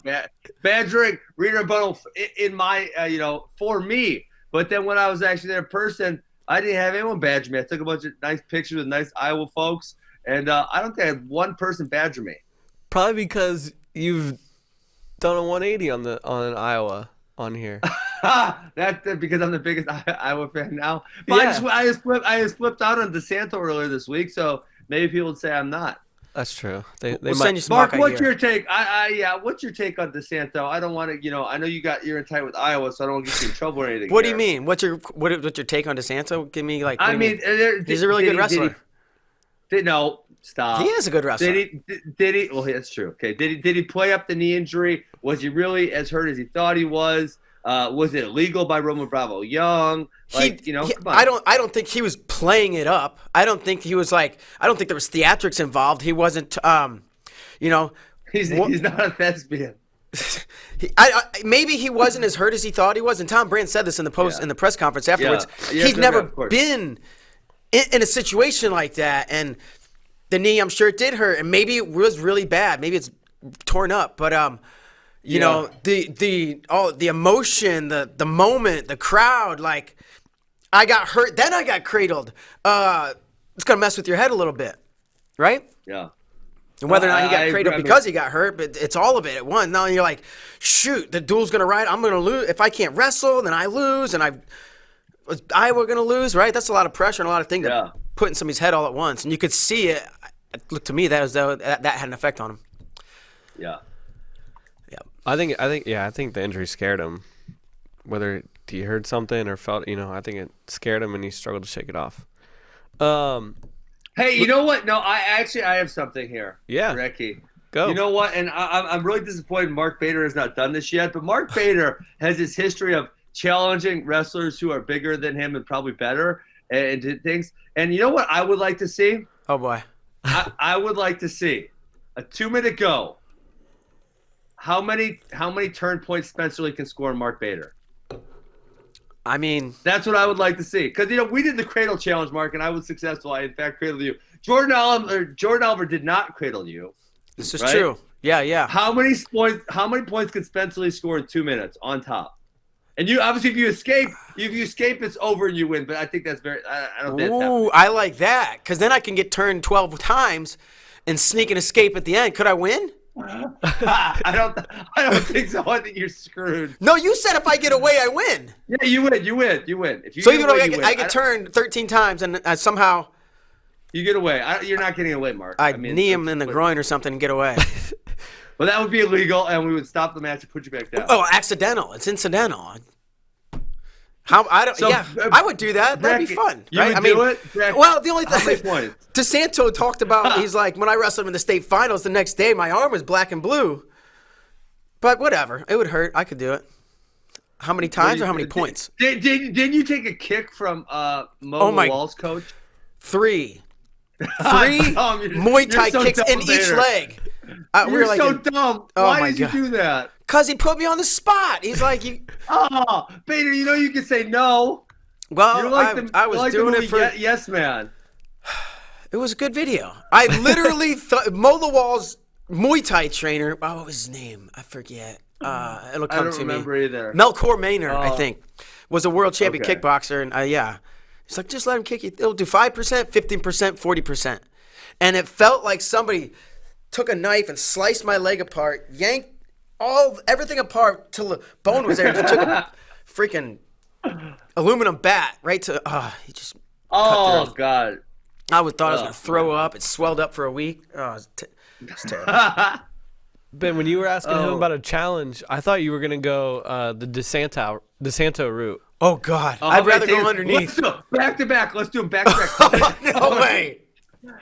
badgering Reader and Bono in my for me. But then when I was actually there in person, I didn't have anyone badger me. I took a bunch of nice pictures with nice Iowa folks, and I don't think I had one person badger me. Probably because you've done a 180 on Iowa on here. That's because I'm the biggest Iowa fan now. But Yeah. I just flipped out on DeSanto earlier this week, so maybe people would say I'm not. That's true. They We'll might. send you some Mark, Hawkeye what's gear. your take? What's your take on DeSanto? I don't want to, I know you're in tight with Iowa, so I don't want to get you in trouble or anything. What do you mean? What's your take on DeSanto? Give me like. I mean, he's a really good wrestler. No, stop. He is a good wrestler. Did he? Well, that's true. Okay. Did he play up the knee injury? Was he really as hurt as he thought he was? Was it illegal by Roman Bravo Young? Come on. I don't think he was playing it up. I don't think he was like. I don't think there was theatrics involved. He wasn't. He's not a thespian. Maybe he wasn't as hurt as he thought he was. And Tom Brand said this in the press conference afterwards. Yeah. He'd never been in a situation like that, and the knee, I'm sure it did hurt, and maybe it was really bad. Maybe it's torn up, but the emotion, the moment, the crowd, like I got hurt, then I got cradled. It's gonna mess with your head a little bit, right? Yeah. And whether or not he got cradled because he got hurt, but it's all of it at once. Now you're like, shoot, the duel's gonna ride. I'm gonna lose if I can't wrestle. Then I lose, and was Iowa gonna lose, right? That's a lot of pressure and a lot of things to put in somebody's head all at once. And you could see it. It looked to me that as though that had an effect on him. Yeah. I think the injury scared him. Whether he heard something or felt, I think it scared him and he struggled to shake it off. Hey, you know what? No, I have something here. Yeah. Ricky. Go. You know what? And I'm really disappointed Mark Bader has not done this yet. But Mark Bader has this history of challenging wrestlers who are bigger than him and probably better and did things. And you know what I would like to see? Oh, boy. I would like to see a 2-minute go. How many turn points Spencer Lee can score on Mark Bader? I mean, that's what I would like to see. Because, we did the cradle challenge, Mark, and I was successful. I, in fact, cradled you. Jordan Oliver did not cradle you. This is true. Yeah. How many points could Spencer Lee score in 2 minutes on top? And you obviously, if you escape, it's over and you win. But I think that's I don't think that's happening. I like that because then I can get turned 12 times and sneak and escape at the end. Could I win? I don't think so. I think you're screwed. No, you said if I get away, I win. Yeah, you win. If you so even though I get turned 13 times and somehow you get away, you're not getting away, Mark. I'd knee him in the groin or something and get away. Well, that would be illegal, and we would stop the match and put you back down. Oh, accidental. It's incidental. I would do that. That'd be fun. You right? would do it? Well, the only How many thing points? DeSanto talked about, he's like, when I wrestled him in the state finals the next day, my arm was black and blue. But whatever. It would hurt. I could do it. How many times or how many points? Didn't you take a kick from Mo Wall's coach? 3 Muay Thai kicks in each leg. You're so dumb. Why did you do that? Because he put me on the spot. He's like, Bader, you can say no. Well, I was doing it for Yes Man. It was a good video. I literally thought Mo Wall's Muay Thai trainer. What was his name? I forget. It'll come to me. I don't remember either. Melchor Maynard, I think, was a world champion kickboxer, and he's like, just let him kick you. It'll do 5%, 15%, 40%, and it felt like somebody took a knife and sliced my leg apart, yanked everything apart till the bone was there. He took a freaking aluminum bat right to. He just. Oh God. I thought I was gonna throw up. It swelled up for a week. Oh, it's terrible. Ben, when you were asking him about a challenge, I thought you were gonna go the DeSanto route. Oh God, I'd rather go underneath. Let's do back to back. Let's do them back to back. No way.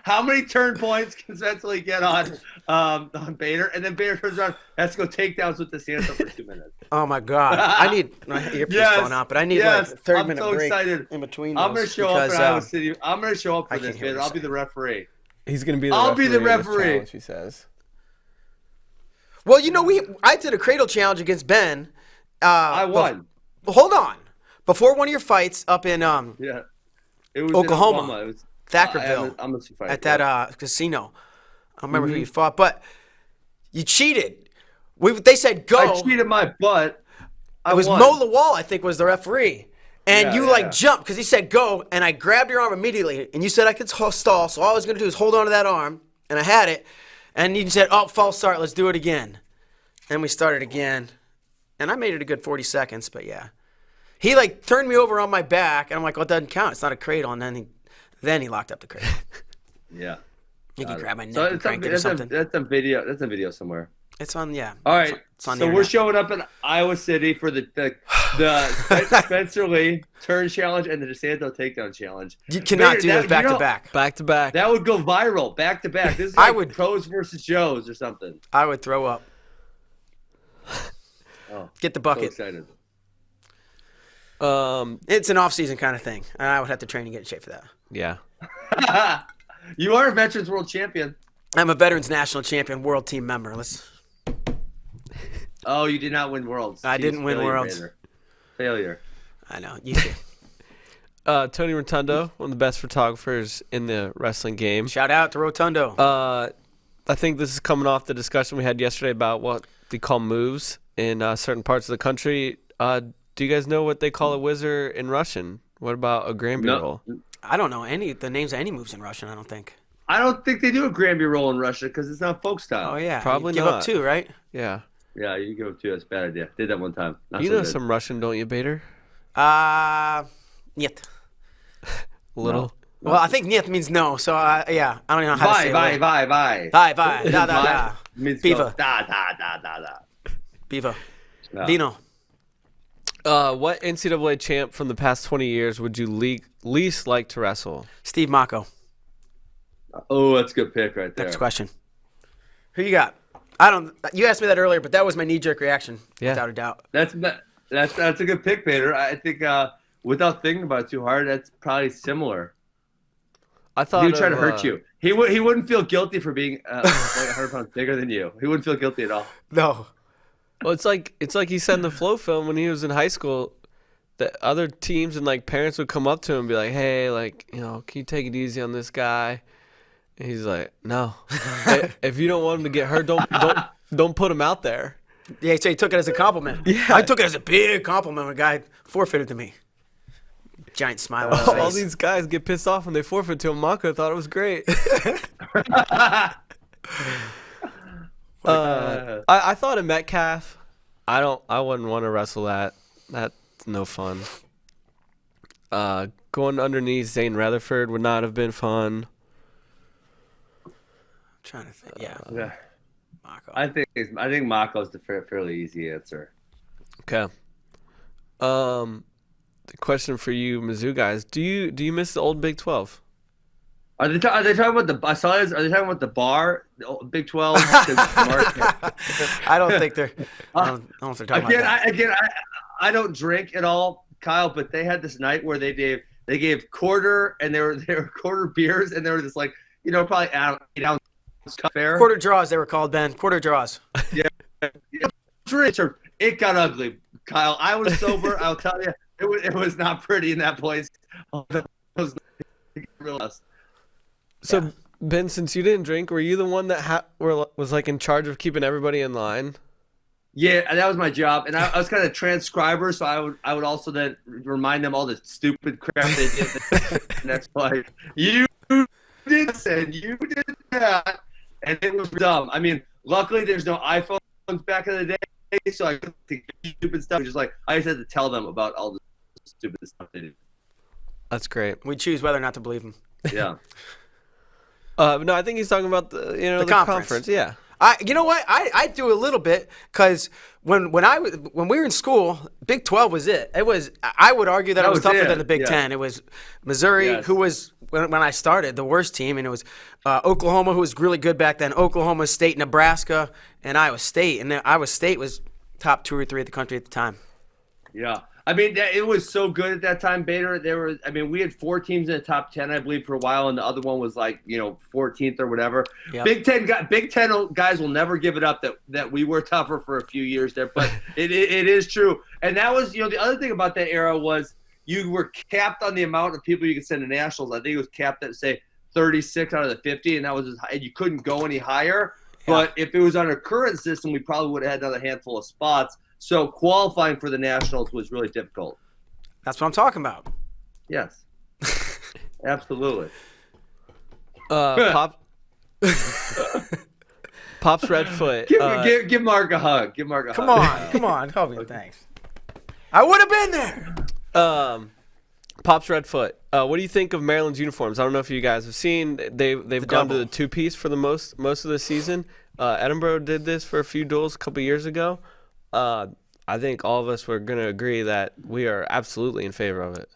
How many turn points can Spencer Lee get on Bader? And then Bader turns around, has to go takedowns with DeSanto for 2 minutes. Oh my God, I need my earpiece going out, but I need like a 30-minute break excited. in between. Those I'm gonna show up in Iowa City. I'm gonna show up for this, Bader. I'll be the referee. He's gonna be. I'll be the referee. He says. Well, I did a cradle challenge against Ben. I won. Hold on. Before one of your fights up in it was Oklahoma, it was Thackerville, at that casino. I don't remember who you fought, but you cheated. They said go. I cheated my butt. It was Mo Lawal, I think, was the referee. And you jumped because he said go, and I grabbed your arm immediately, and you said I could stall, so all I was going to do is hold on to that arm, and I had it, and you said, false start, let's do it again. And we started again, and I made it a good 40 seconds, but yeah. He turned me over on my back, and I'm like, well, it doesn't count. It's not a cradle, and then he locked up the cradle. Yeah. He can grab my neck and crank it or something. That's a video somewhere. It's on, All right. It's on so we're showing up in Iowa City for the Spencer Lee turn challenge and the DeSanto takedown challenge. You cannot do those back to back. Back to back. That would go viral back to back. This is like pros versus Joes or something. I would throw up. Get the bucket. So excited. It's an off-season kind of thing, and I would have to train and get in shape for that. Yeah. You are a Veterans World Champion. I'm a Veterans National Champion World Team member. Oh, you did not win Worlds. I didn't win Worlds. Failure. I know. You too. Tony Rotundo, one of the best photographers in the wrestling game. Shout out to Rotundo. I think this is coming off the discussion we had yesterday about what they call moves in certain parts of the country. Do you guys know what they call a whizzer in Russian? What about a Granby roll? I don't know the names of any moves in Russian, I don't think. I don't think they do a Granby roll in Russia because it's not folk style. Oh, yeah. Probably you not. Give up 2, right? Yeah. Yeah, you give up 2. That's a bad idea. Did that one time. You know some Russian, don't you, Bader? Niet. Little? No. Well, I think niet means no, so yeah. I don't even know how to say it. Bye. Bye. Da, da, da. Means Beaver. Da. Viva. No. Dino. What NCAA champ from the past 20 years would you least like to wrestle? Steve Mocco. Oh, that's a good pick right there. Next question. Who you got? You asked me that earlier, but that was my knee-jerk reaction, without a doubt. That's a good pick, Bader. I think without thinking about it too hard, that's probably similar. I thought he would try to hurt you. He wouldn't feel guilty for being like 100 pounds bigger than you. He wouldn't feel guilty at all. No. Well, it's like he said in the Flow film when he was in high school that other teams and like parents would come up to him and be like, "Hey, like, you know, can you take it easy on this guy?" And he's like, "No. If you don't want him to get hurt, don't put him out there." Yeah, so he took it as a compliment. Yeah. I took it as a big compliment when a guy forfeited to me. Giant smile on his face. All these guys get pissed off when they forfeit to him. Mako thought it was great. I thought of Metcalf. I wouldn't want to wrestle that. That's no fun. Going underneath Zane Rutherford would not have been fun. I'm trying to think. Yeah. Mako. I think Mako's the fairly easy answer. Okay. The question for you, Mizzou guys: Do you miss the old Big 12? Are they talking about the? I saw this. Are they talking about the bar, the Big 12? I don't think they're. I don't know if they're talking about that. I don't drink at all, Kyle. But they had this night where they gave quarter, and they were quarter beers, and they were just like, probably 8 ounce fair. Quarter draws, they were called, Ben. Quarter draws. Yeah. It got ugly, Kyle. I was sober. I'll tell you, it was not pretty in that place. It was real. So, Ben, since you didn't drink, were you the one that was like in charge of keeping everybody in line? Yeah, that was my job, and I was kind of transcriber, so I would also then remind them all the stupid crap they did the next play. You did this and you did that, and it was dumb. I mean, luckily there's no iPhones back in the day, so I couldn't think of stupid stuff. Just like I just had to tell them about all the stupid stuff they did. That's great. We choose whether or not to believe him. Yeah. No, I think he's talking about the conference. Yeah. You know what? I do a little bit because when we were in school, Big 12 was it. I would argue that it was tougher than the Big 10. It was Missouri, who was when I started the worst team, and it was Oklahoma, who was really good back then. Oklahoma State, Nebraska, and Iowa State, and Iowa State was top 2 or 3 of the country at the time. Yeah. I mean, it was so good at that time, Bader. We had 4 teams in the top 10, I believe, for a while, and the other one was like, 14th or whatever. Yep. Big Ten guys will never give it up that we were tougher for a few years there, but it is true. And that was, the other thing about that era was you were capped on the amount of people you could send to nationals. I think it was capped at, say, 36 out of the 50, and that was and you couldn't go any higher. Yeah. But if it was on a current system, we probably would have had another handful of spots. So qualifying for the nationals was really difficult. That's what I'm talking about. Yes, absolutely. Pops Redfoot. Give Mark a hug. Give Mark a hug. Come on, help me. Thanks. I would have been there. Pops Redfoot. What do you think of Maryland's uniforms? I don't know if you guys have seen. They've gone to the 2-piece for the most of the season. Edinburgh did this for a few duels a couple years ago. I think all of us were going to agree that we are absolutely in favor of it.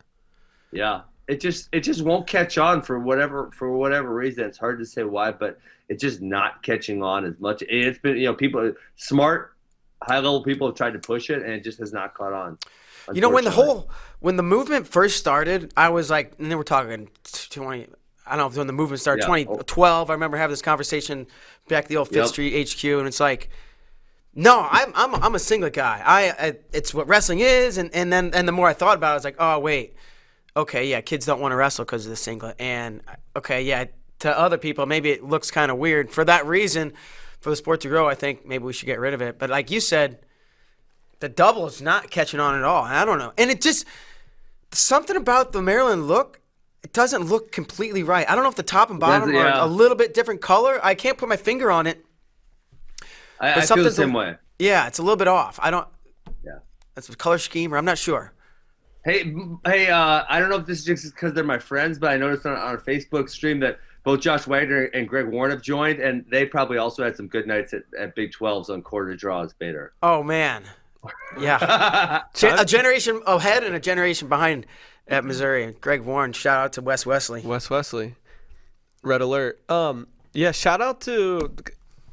Yeah, it just won't catch on for whatever reason. It's hard to say why, but it's just not catching on as much. It's been people smart, high level people have tried to push it, and it just has not caught on. When the movement first started, I was like, and then we're talking 20. I don't know if when the movement started, 2012. I remember having this conversation back at the old Fifth Street HQ, and it's like. No, I'm a singlet guy. It's what wrestling is, and then the more I thought about it, I was like, oh wait, okay, yeah, kids don't want to wrestle because of the singlet, and okay, yeah, to other people maybe it looks kind of weird. For that reason, for the sport to grow, I think maybe we should get rid of it. But like you said, the double is not catching on at all. I don't know, and it just something about the Maryland look. It doesn't look completely right. I don't know if the top and bottom are a little bit different color. I can't put my finger on it. I feel the same way. Yeah, it's a little bit off. I don't. Yeah. That's a color scheme, or I'm not sure. Hey, I don't know if this is just because they're my friends, but I noticed on our Facebook stream that both Josh Wagner and Greg Warren have joined, and they probably also had some good nights at Big 12s on quarter draws, Bader. Oh, man. Yeah. A generation ahead and a generation behind at Missouri. Greg Warren, shout out to Wes Wesley. Wes Wesley. Red alert. Yeah, shout out to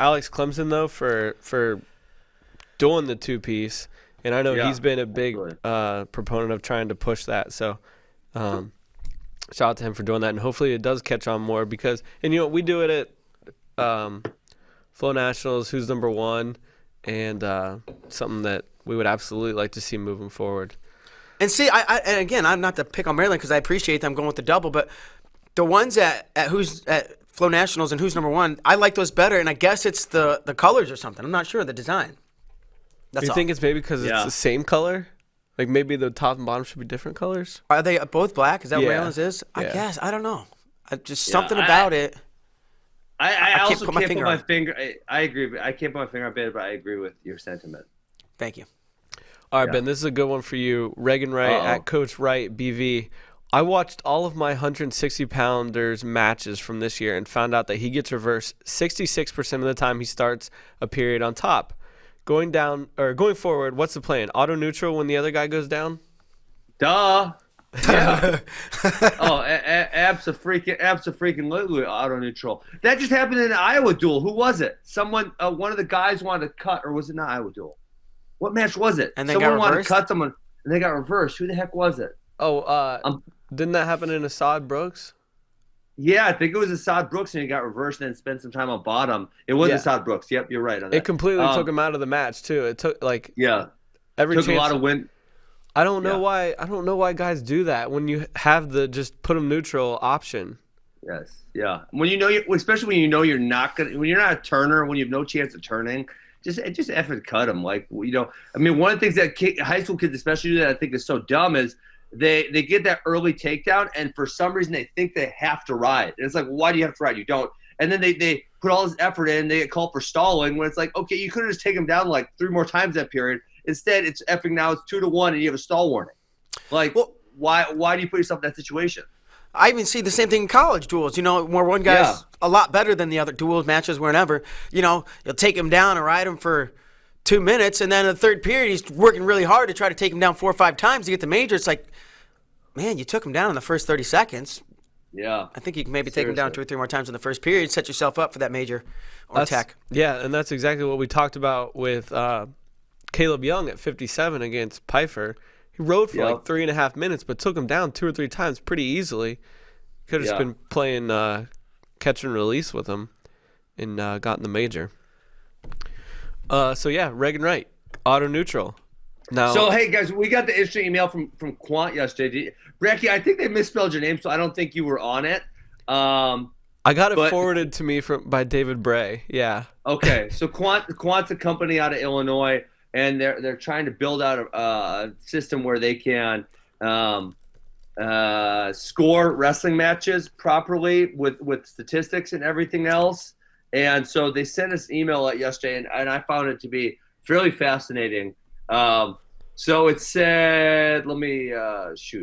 Alex Clemson, though, for doing the two-piece. And I know he's been a big proponent of trying to push that. So shout out to him for doing that. And hopefully it does catch on more because – and, we do it at Flow Nationals, Who's Number One, and something that we would absolutely like to see moving forward. And see, and again, I'm not to pick on Maryland because I appreciate them going with the double, but the ones at Flow Nationals and Who's Number One, I like those better, and I guess it's the colors or something. I'm not sure, the design. That's You think it's maybe because it's the same color? Like maybe the top and bottom should be different colors? Are they both black? Is that what Maryland's is? I guess. I don't know. Just something about it. I also can't put my finger. I agree. I can't put my finger on it, but I agree with your sentiment. Thank you. All right, Ben, this is a good one for you. Reagan Wright at Coach Wright BV. I watched all of my 160-pounders matches from this year and found out that he gets reversed 66% of the time he starts a period on top. Going forward, what's the plan? Auto neutral when the other guy goes down? Duh. Yeah. Abso-freaking-lutely auto neutral. That just happened in an Iowa duel. Who was it? Someone, one of the guys wanted to cut, or was it not Iowa duel? What match was it? And they someone got wanted reversed? to cut someone, and they got reversed. Who the heck was it? Didn't that happen in Assad Brooks? Yeah, I think it was Assad Brooks, and he got reversed and then spent some time on bottom. It was Assad Brooks. Yep, you're right on that. It completely took him out of the match too. It took every took chance. a lot of win. I don't know why. I don't know why guys do that when you have the just put them neutral option. Yes, yeah. When especially when you're not gonna, when you're not a turner, when you have no chance of turning, just effing cut them. Like I mean, one of the things that high school kids especially do that I think is so dumb is they get that early takedown, and for some reason they think they have to ride. And it's like, well, why do you have to ride? You don't. And then they put all this effort in, they get called for stalling when it's like, okay, you could have just taken them down like 3 more times that period. Instead, it's effing now it's 2-1 and you have a stall warning. Like, why do you put yourself in that situation? I even see the same thing in college duels, where one guy's a lot better than the other duels, matches, whenever. You'll take him down and ride him for 2 minutes, and then in the third period, he's working really hard to try to take him down 4 or 5 times to get the major. It's like, man, you took him down in the first 30 seconds. Yeah. I think you can maybe take him down 2 or 3 more times in the first period, set yourself up for that major or tech. Yeah, and that's exactly what we talked about with Caleb Young at 57 against Pfeiffer. He rode for like 3.5 minutes, but took him down 2 or 3 times pretty easily. Could have just been playing catch and release with him and gotten the major. Reagan Wright, auto neutral. Now, so hey guys, we got the interesting email from Quant yesterday. Brecky, I think they misspelled your name, so I don't think you were on it. I got it forwarded to me by David Bray. Yeah. Okay, so Quant's a company out of Illinois, and they're trying to build out a system where they can score wrestling matches properly with statistics and everything else. And so they sent us an email yesterday, and I found it to be fairly fascinating. So it said, let me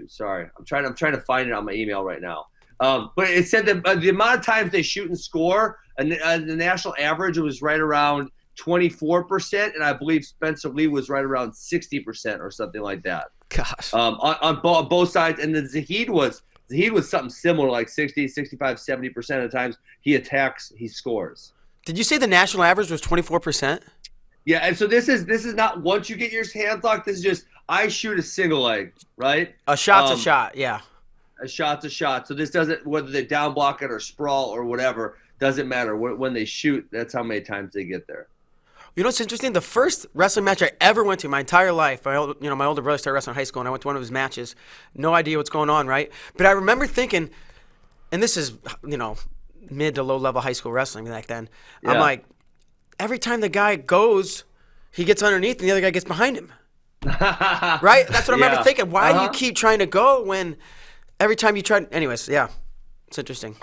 sorry, I'm trying to find it on my email right now. But it said that the amount of times they shoot and score, and the national average was right around 24%, and I believe Spencer Lee was right around 60% or something like that. Gosh. On both sides, and then Zahid was something similar, like 60, 65, 70% of the times he attacks, he scores. Did you say the national average was 24%? Yeah, and so this is not once you get your hands locked. This is just I shoot a single leg, right? A shot's a shot, yeah. A shot's a shot. So this doesn't, whether they down block it or sprawl or whatever, doesn't matter. When they shoot, that's how many times they get there. You know what's interesting? The first wrestling match I ever went to my entire life, my older brother started wrestling in high school, and I went to one of his matches. No idea what's going on, right? But I remember thinking, and this is, mid to low level high school wrestling back then. Yeah. I'm like, every time the guy goes, he gets underneath and the other guy gets behind him. Right? That's what I remember thinking. Why do you keep trying to go when every time you try? Anyways, yeah, it's interesting.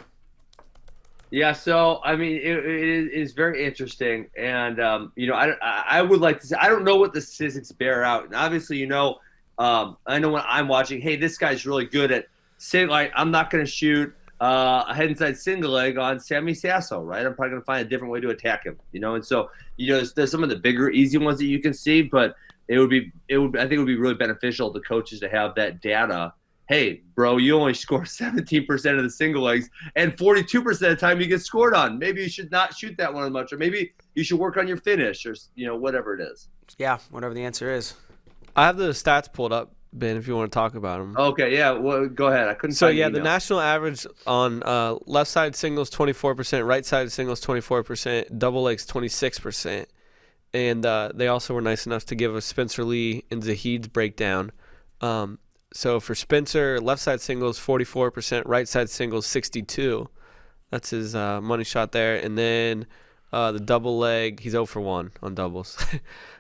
Yeah, so I mean, it is very interesting, and I would like to say I don't know what the statistics bear out, and obviously, I know when I'm watching, hey, this guy's really good at saying like I'm not going to shoot. a head inside single leg on Sammy Sasso, right? I'm probably going to find a different way to attack him, And so, there's some of the bigger, easy ones that you can see, but I think it would be really beneficial to coaches to have that data. Hey, bro, you only score 17% of the single legs, and 42% of the time you get scored on. Maybe you should not shoot that one as much, or maybe you should work on your finish, or whatever it is. Yeah, whatever the answer is. I have the stats pulled up, Ben, if you want to talk about them. Okay, yeah, well, go ahead. I couldn't. So find the national average on left side singles 24%, right side singles 24%, double legs 26%, and they also were nice enough to give us Spencer Lee and Zahid's breakdown. So for Spencer, left side singles 44%, right side singles 62%. That's his money shot there, and then the double leg, he's 0 for 1 on doubles.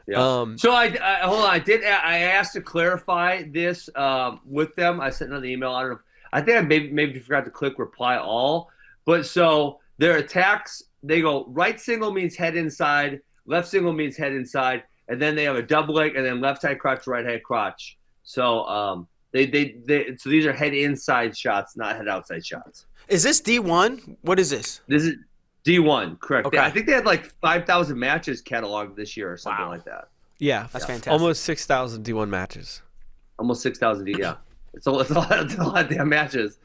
Yeah. So I hold on. I asked to clarify this with them. I sent another email. I don't know. I think I maybe forgot to click reply all. But so their attacks, they go right single means head inside, left single means head inside, and then they have a double leg, and then left side crotch, right head crotch. So so these are head inside shots, not head outside shots. Is this D1? What is this? This is D1, correct. Okay. I think they had like 5,000 matches cataloged this year or something like that. Yeah, that's fantastic. Almost 6,000 D1 matches. Almost 6,000 yeah. It's a lot of damn matches.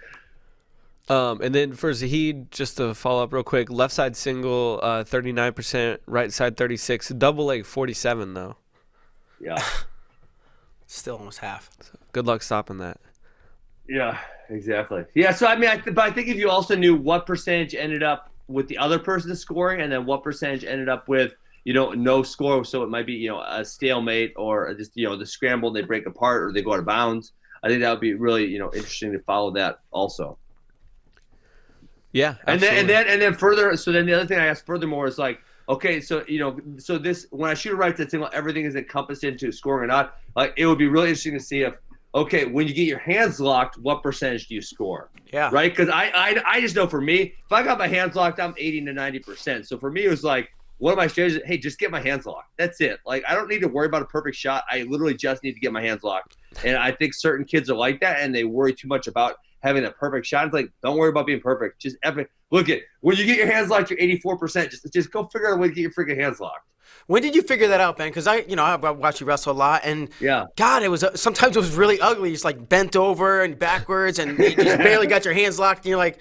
And then for Zahid, just to follow up real quick, left side single 39%, right side 36%, double leg 47% though. Yeah. Still almost half. So good luck stopping that. Yeah, exactly. Yeah, so I mean, but I think if you also knew what percentage ended up with the other person scoring, and then what percentage ended up with, no score, so it might be, a stalemate, or just, the scramble and they break apart or they go out of bounds. I think that would be really, interesting to follow that also. Yeah, absolutely. and then further. So then the other thing I asked furthermore is like, okay, so so this, when I shoot a right side single, everything is encompassed into scoring or not. Like, it would be really interesting to see if, okay, when you get your hands locked, what percentage do you score? Yeah. Right? Because I just know for me, if I got my hands locked, I'm 80 to 90%. So for me, it was like, one of my strategies, hey, just get my hands locked. That's it. Like, I don't need to worry about a perfect shot. I literally just need to get my hands locked. And I think certain kids are like that, and they worry too much about having a perfect shot. It's like, don't worry about being perfect. Just look at, when you get your hands locked, you're 84%. Just go figure out a way to get your freaking hands locked. When did you figure that out, Ben? Because I watch you wrestle a lot, and yeah, God, sometimes it was really ugly. It's like bent over and backwards, and you just barely got your hands locked. And you're like,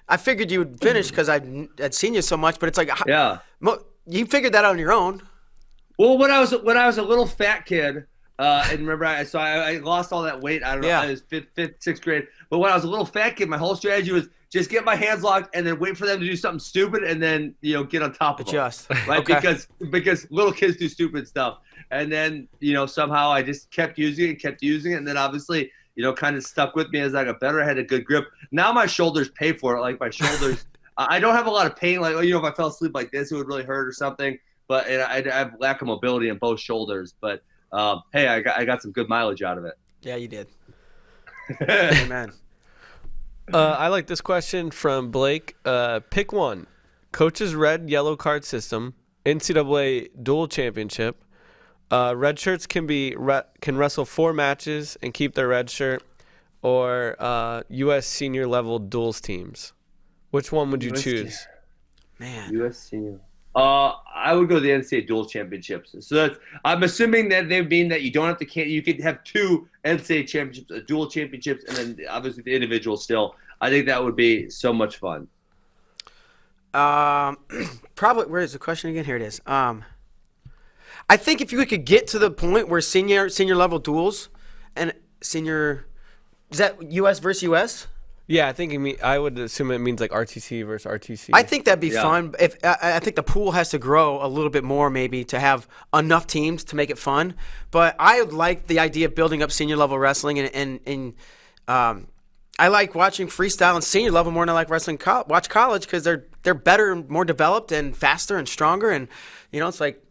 I figured you would finish because I'd seen you so much, but it's like, yeah, you figured that out on your own. Well, when I was a little fat kid, and remember, I lost all that weight. I don't know, I was fifth, sixth grade. But when I was a little fat kid, my whole strategy was just get my hands locked and then wait for them to do something stupid, and then get on top of them. Adjust, right? Okay. Because little kids do stupid stuff, and then somehow I just kept using it, and then obviously kind of stuck with me as I got better. I had a good grip. Now my shoulders pay for it. Like, my shoulders, I don't have a lot of pain. Like, if I fell asleep like this, it would really hurt or something. But I have lack of mobility in both shoulders. But hey, I got some good mileage out of it. Yeah, you did. Amen. I like this question from Blake. Pick one: coach's red yellow card system, NCAA dual championship. Red shirts can wrestle 4 matches and keep their red shirt, or U.S. senior level duels teams. Which one would you choose? Man, U.S. senior. I would go the NCAA dual championships. So I'm assuming that they mean that you don't have to. You could have 2 NCAA championships, dual championships, and then obviously the individual still. I think that would be so much fun. Probably. Where is the question again? Here it is. I think if you could get to the point where senior level duels and senior, is that U.S. versus U.S.? Yeah, I would assume it means like RTC versus RTC. I think that'd be fun. I think the pool has to grow a little bit more, maybe, to have enough teams to make it fun. But I would like the idea of building up senior level wrestling, and I like watching freestyle and senior level more than I like watch college, because they're better and more developed and faster and stronger, and it's like,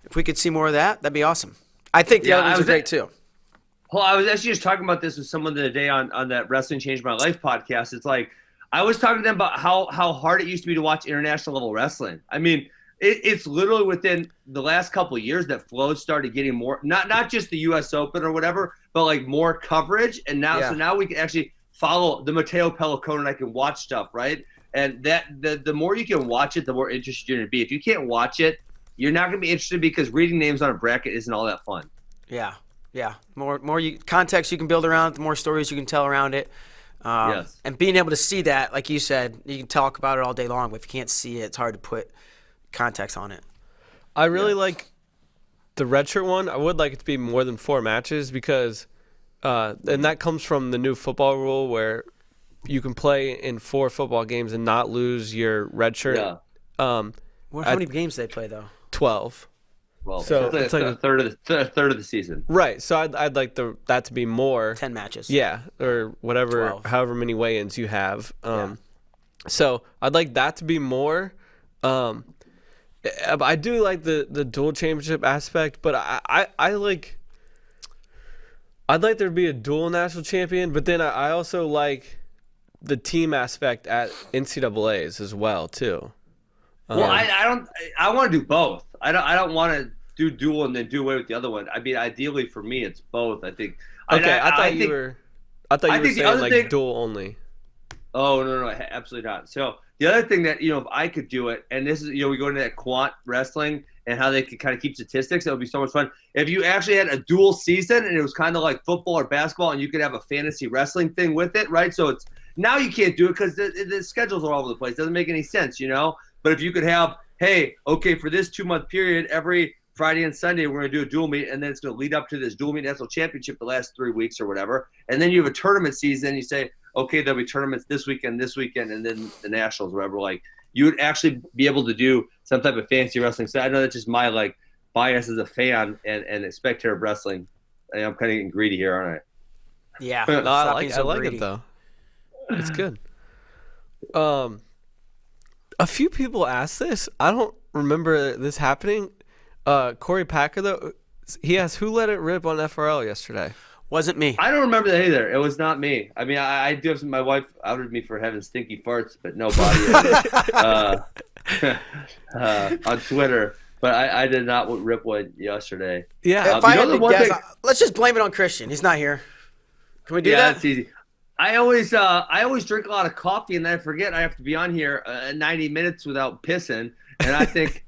if we could see more of that, that'd be awesome. I think the other ones are great too. Well, I was actually just talking about this with someone the other day on that Wrestling Changed My Life podcast. It's like, I was talking to them about how hard it used to be to watch international level wrestling. I mean, it's literally within the last couple of years that Flow started getting more, not just the U.S. Open or whatever, but like more coverage. And now, So now we can actually follow the Matteo Pellicone and I can watch stuff, right? And that the more you can watch it, the more interested you're going to be. If you can't watch it, you're not going to be interested because reading names on a bracket isn't all that fun. Yeah. More context you can build around it, the more stories you can tell around it. Yes. And being able to see that, like you said, you can talk about it all day long, but if you can't see it, it's hard to put context on it. I really like the redshirt one. I would like it to be more than 4 matches because, and that comes from the new football rule where you can play in 4 football games and not lose your redshirt. Yeah. How many games do they play though? 12. Well, So it's like a third of the season. Right. So I'd like that to be more. 10 matches. Yeah, or whatever, 12. however many weigh-ins you have. So I'd like that to be more. I do like the dual championship aspect, but I'd like there to be a dual national champion, but then I also like the team aspect at NCAAs as well too. Well, I want to do both. I don't want to do dual and then do away with the other one. I mean, ideally for me, it's both. I think. Okay, I thought you were saying like dual only. Oh no, absolutely not. So the other thing that if I could do it, and this is we go into that quant wrestling and how they could kind of keep statistics. It would be so much fun if you actually had a dual season and it was kind of like football or basketball, and you could have a fantasy wrestling thing with it, right? So it's now you can't do it because the schedules are all over the place. It doesn't make any sense, But if you could have, hey, okay, for this 2-month period, every Friday and Sunday we're going to do a dual meet, and then it's going to lead up to this dual meet national championship the last 3 weeks or whatever, and then you have a tournament season. You say, okay, there'll be tournaments this weekend, and then the nationals, whatever. Like you would actually be able to do some type of fantasy wrestling. So I know that's just my bias as a fan and a spectator of wrestling. I'm kind of getting greedy here, aren't I? Yeah, no, I like it though. It's good. A few people asked this. I don't remember this happening. Corey Packer, though, he asked who let it rip on FRL yesterday. Wasn't me. I don't remember that either. It was not me. I mean, I do have some. My wife outed me for having stinky farts, but nobody on Twitter. But I did not rip one yesterday. Yeah. If I had to guess, let's just blame it on Christian. He's not here. Can we do that? Yeah, that's easy. I always drink a lot of coffee, and then I forget I have to be on here 90 minutes without pissing. And I think,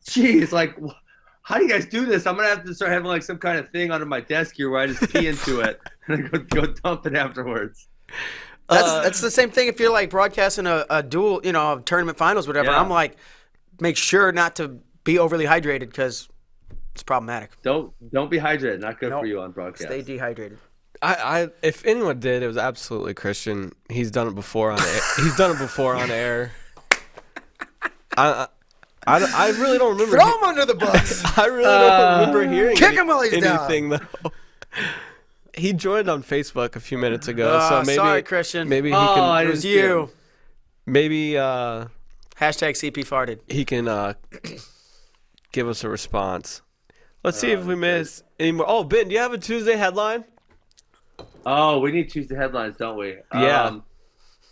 geez, how do you guys do this? I'm gonna have to start having some kind of thing under my desk here where I just pee into it and then go dump it afterwards. That's the same thing if you're broadcasting a dual, tournament finals, whatever. Yeah. I'm make sure not to be overly hydrated because it's problematic. Don't be hydrated. Not good for you on broadcast. Stay dehydrated. If anyone did, it was absolutely Christian. He's done it before on air. I really don't remember. Throw him under the bus. I really don't remember hearing kick him while he's anything down. Though. He joined on Facebook a few minutes ago, so maybe sorry, Christian. Maybe he can. It was you. Maybe hashtag CP farted. He can give us a response. Let's see if we miss any more. Oh, Ben, do you have a Tuesday headline? Oh, we need Tuesday headlines, don't we? Yeah.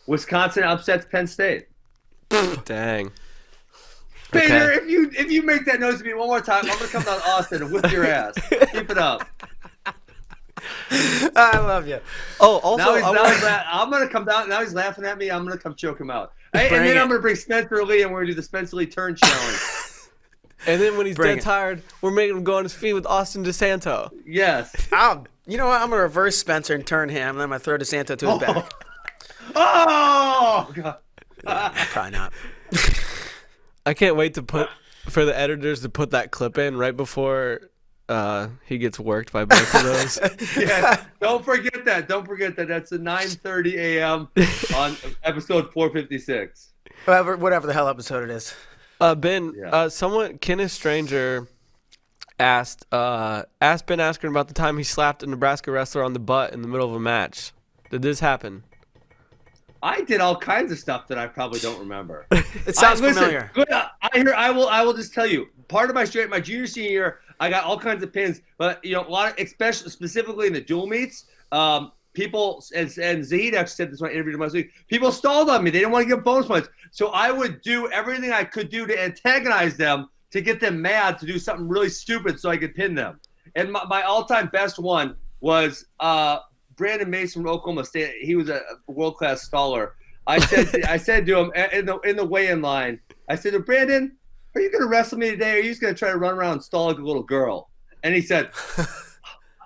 Wisconsin upsets Penn State. Dang. Peter, if you make that noise to me one more time, I'm gonna come down to Austin and whip your ass. Keep it up. I love you. Oh, also, I'm gonna come down. Now he's laughing at me. I'm gonna come choke him out. Hey, and then I'm gonna bring Spencer Lee, and we're gonna do the Spencer Lee turn challenge. And then when he's dead tired, we're making him go on his feet with Austin DeSanto. Yes. You know what? I'm gonna reverse Spencer and turn him, and then I'm gonna throw DeSanto to his back. Oh God. Probably not. I can't wait for the editors to put that clip in right before he gets worked by both of those. Yeah, don't forget that. That's at 9:30 a.m. on episode 456. Whatever the hell episode it is. Ben, Kenneth Stranger asked Ben Askren about the time he slapped a Nebraska wrestler on the butt in the middle of a match. Did this happen? I did all kinds of stuff that I probably don't remember. It sounds familiar. Good. I will just tell you. Part of my junior senior year, I got all kinds of pins, but a lot of, especially specifically in the dual meets, people and Zahid actually said this when I interviewed him last week. People stalled on me. They didn't want to give bonus points, so I would do everything I could do to antagonize them to get them mad to do something really stupid so I could pin them. And my all-time best one was Brandon Mason from Oklahoma State. He was a world-class staller. I said to him in the weigh-in line, I said to Brandon, are you going to wrestle me today, or are you just going to try to run around and stall like a little girl? And he said,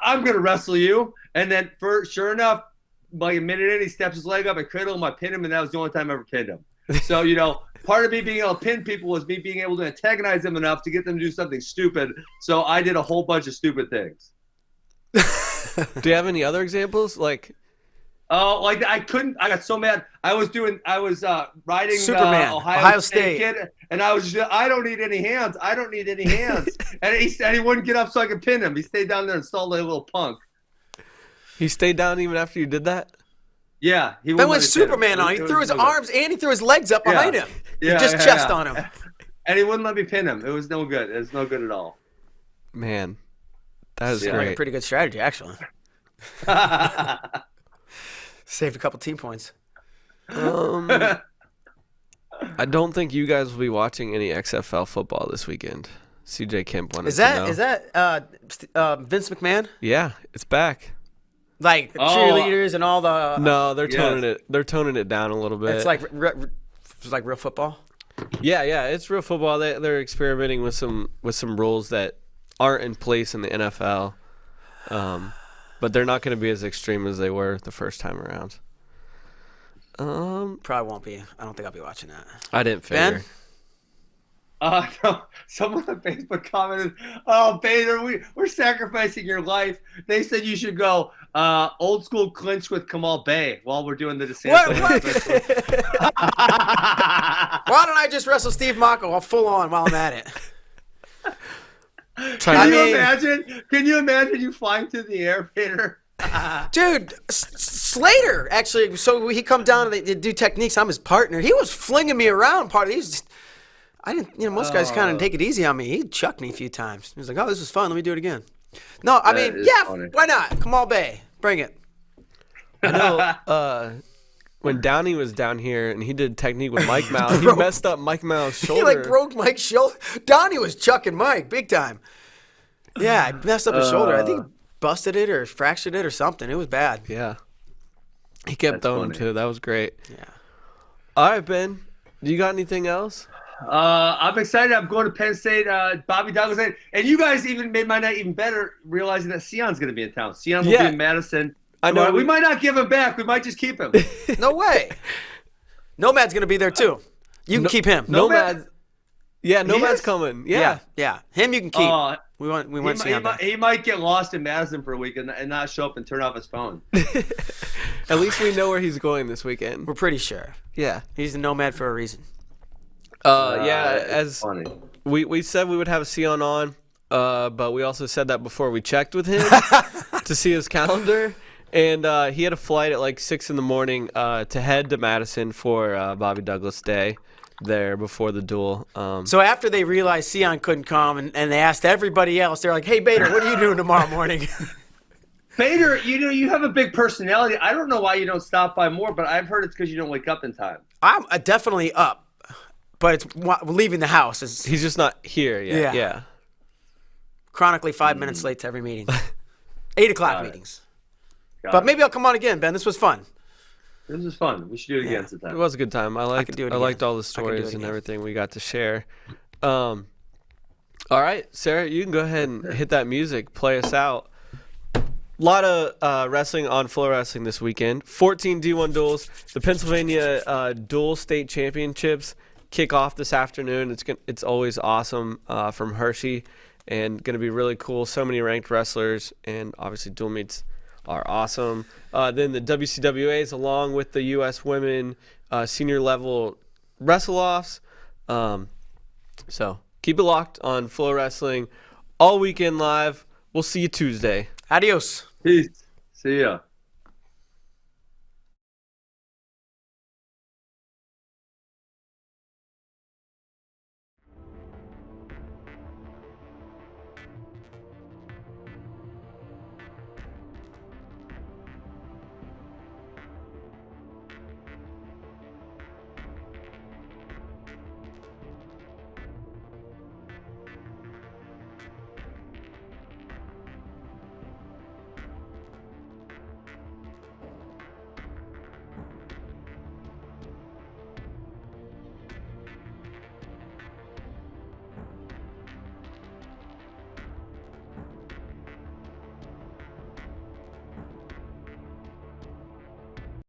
I'm going to wrestle you. And then, sure enough, like a minute in, he steps his leg up, I cradle him, I pin him, and that was the only time I ever pinned him. So, you know, part of me being able to pin people was me being able to antagonize them enough to get them to do something stupid. So I did a whole bunch of stupid things. Do you have any other examples? Like I couldn't. I got so mad. I was riding Superman, Ohio State kid, and I was just, I don't need any hands. I don't need any hands. and he wouldn't get up so I could pin him. He stayed down there and stalled like a little punk. He stayed down even after you did that? Yeah. He went Superman on. He threw his arms and he threw his legs up behind him. Yeah, just chest on him. And he wouldn't let me pin him. It was no good. It was no good at all. Man, that is great. Like a pretty good strategy, actually. Saved a couple team points. I don't think you guys will be watching any XFL football this weekend. CJ Kemp wanted to know. Is that Vince McMahon? Yeah, it's back. Like cheerleaders and all the. No, they're toning it. They're toning it down a little bit. It's like real football. Yeah, it's real football. They're experimenting with some rules that aren't in place in the NFL, but they're not going to be as extreme as they were the first time around. Probably won't be. I don't think I'll be watching that. I didn't figure. Ben? No, someone on Facebook commented, "Oh, Bader, we're sacrificing your life." They said you should go old school clinch with Kamal Bay while we're doing the DeSantis. Why don't I just wrestle Steve Mocco full on while I'm at it? Can you imagine you flying through the air, Bader? Dude, Slater actually. So he come down and they do techniques. I'm his partner. He was flinging me around. I didn't, most guys kind of take it easy on me. He chucked me a few times. He was like, "Oh, this is fun. Let me do it again." No, I mean, yeah, funny. Why not? Kamal Bay, bring it. I know. When Downey was down here and he did technique with Mike Mouth, he messed up Mike Mouth's shoulder. He broke Mike's shoulder. Downey was chucking Mike big time. Yeah, he messed up his shoulder. I think he busted it or fractured it or something. It was bad. Yeah. He kept throwing him too. That was great. Yeah. All right, Ben. Do you got anything else? I'm excited. I'm going to Penn State. Bobby Douglas, and you guys even made my night even better, realizing that Sion's going to be in town. Sion will be in Madison. I know. We might not give him back. We might just keep him. No way. Nomad's going to be there too. You can keep him. Nomad. Yeah, Nomad's coming. Yeah. Him you can keep. We want Sion. He might get lost in Madison for a week and not show up and turn off his phone. At least we know where he's going this weekend. We're pretty sure. Yeah. He's the Nomad for a reason. As funny. We said we would have Sion on, but we also said that before we checked with him to see his calendar, and he had a flight at like 6 a.m. to head to Madison for Bobby Douglas Day there before the duel. So after they realized Sion couldn't come, and they asked everybody else, they're like, "Hey, Bader, what are you doing tomorrow morning?" Bader, you have a big personality. I don't know why you don't stop by more, but I've heard it's because you don't wake up in time. I'm definitely up. But it's leaving the house. He's just not here yet. Yeah. Chronically 5 minutes late to every meeting. 8 o'clock meetings. But maybe I'll come on again, Ben. This was fun. This was fun. We should do it again sometime. It was a good time. I liked all the stories and everything we got to share. All right, Sarah, you can go ahead and hit that music. Play us out. A lot of wrestling on FloWrestling this weekend. 14 D1 duels. The Pennsylvania Dual State Championships kick off this afternoon. It's always awesome from Hershey and going to be really cool. So many ranked wrestlers, and obviously dual meets are awesome. Then the WCWAs along with the U.S. women senior level Wrestle-Offs. So keep it locked on FloWrestling all weekend live. We'll see you Tuesday. Adios. Peace. See ya.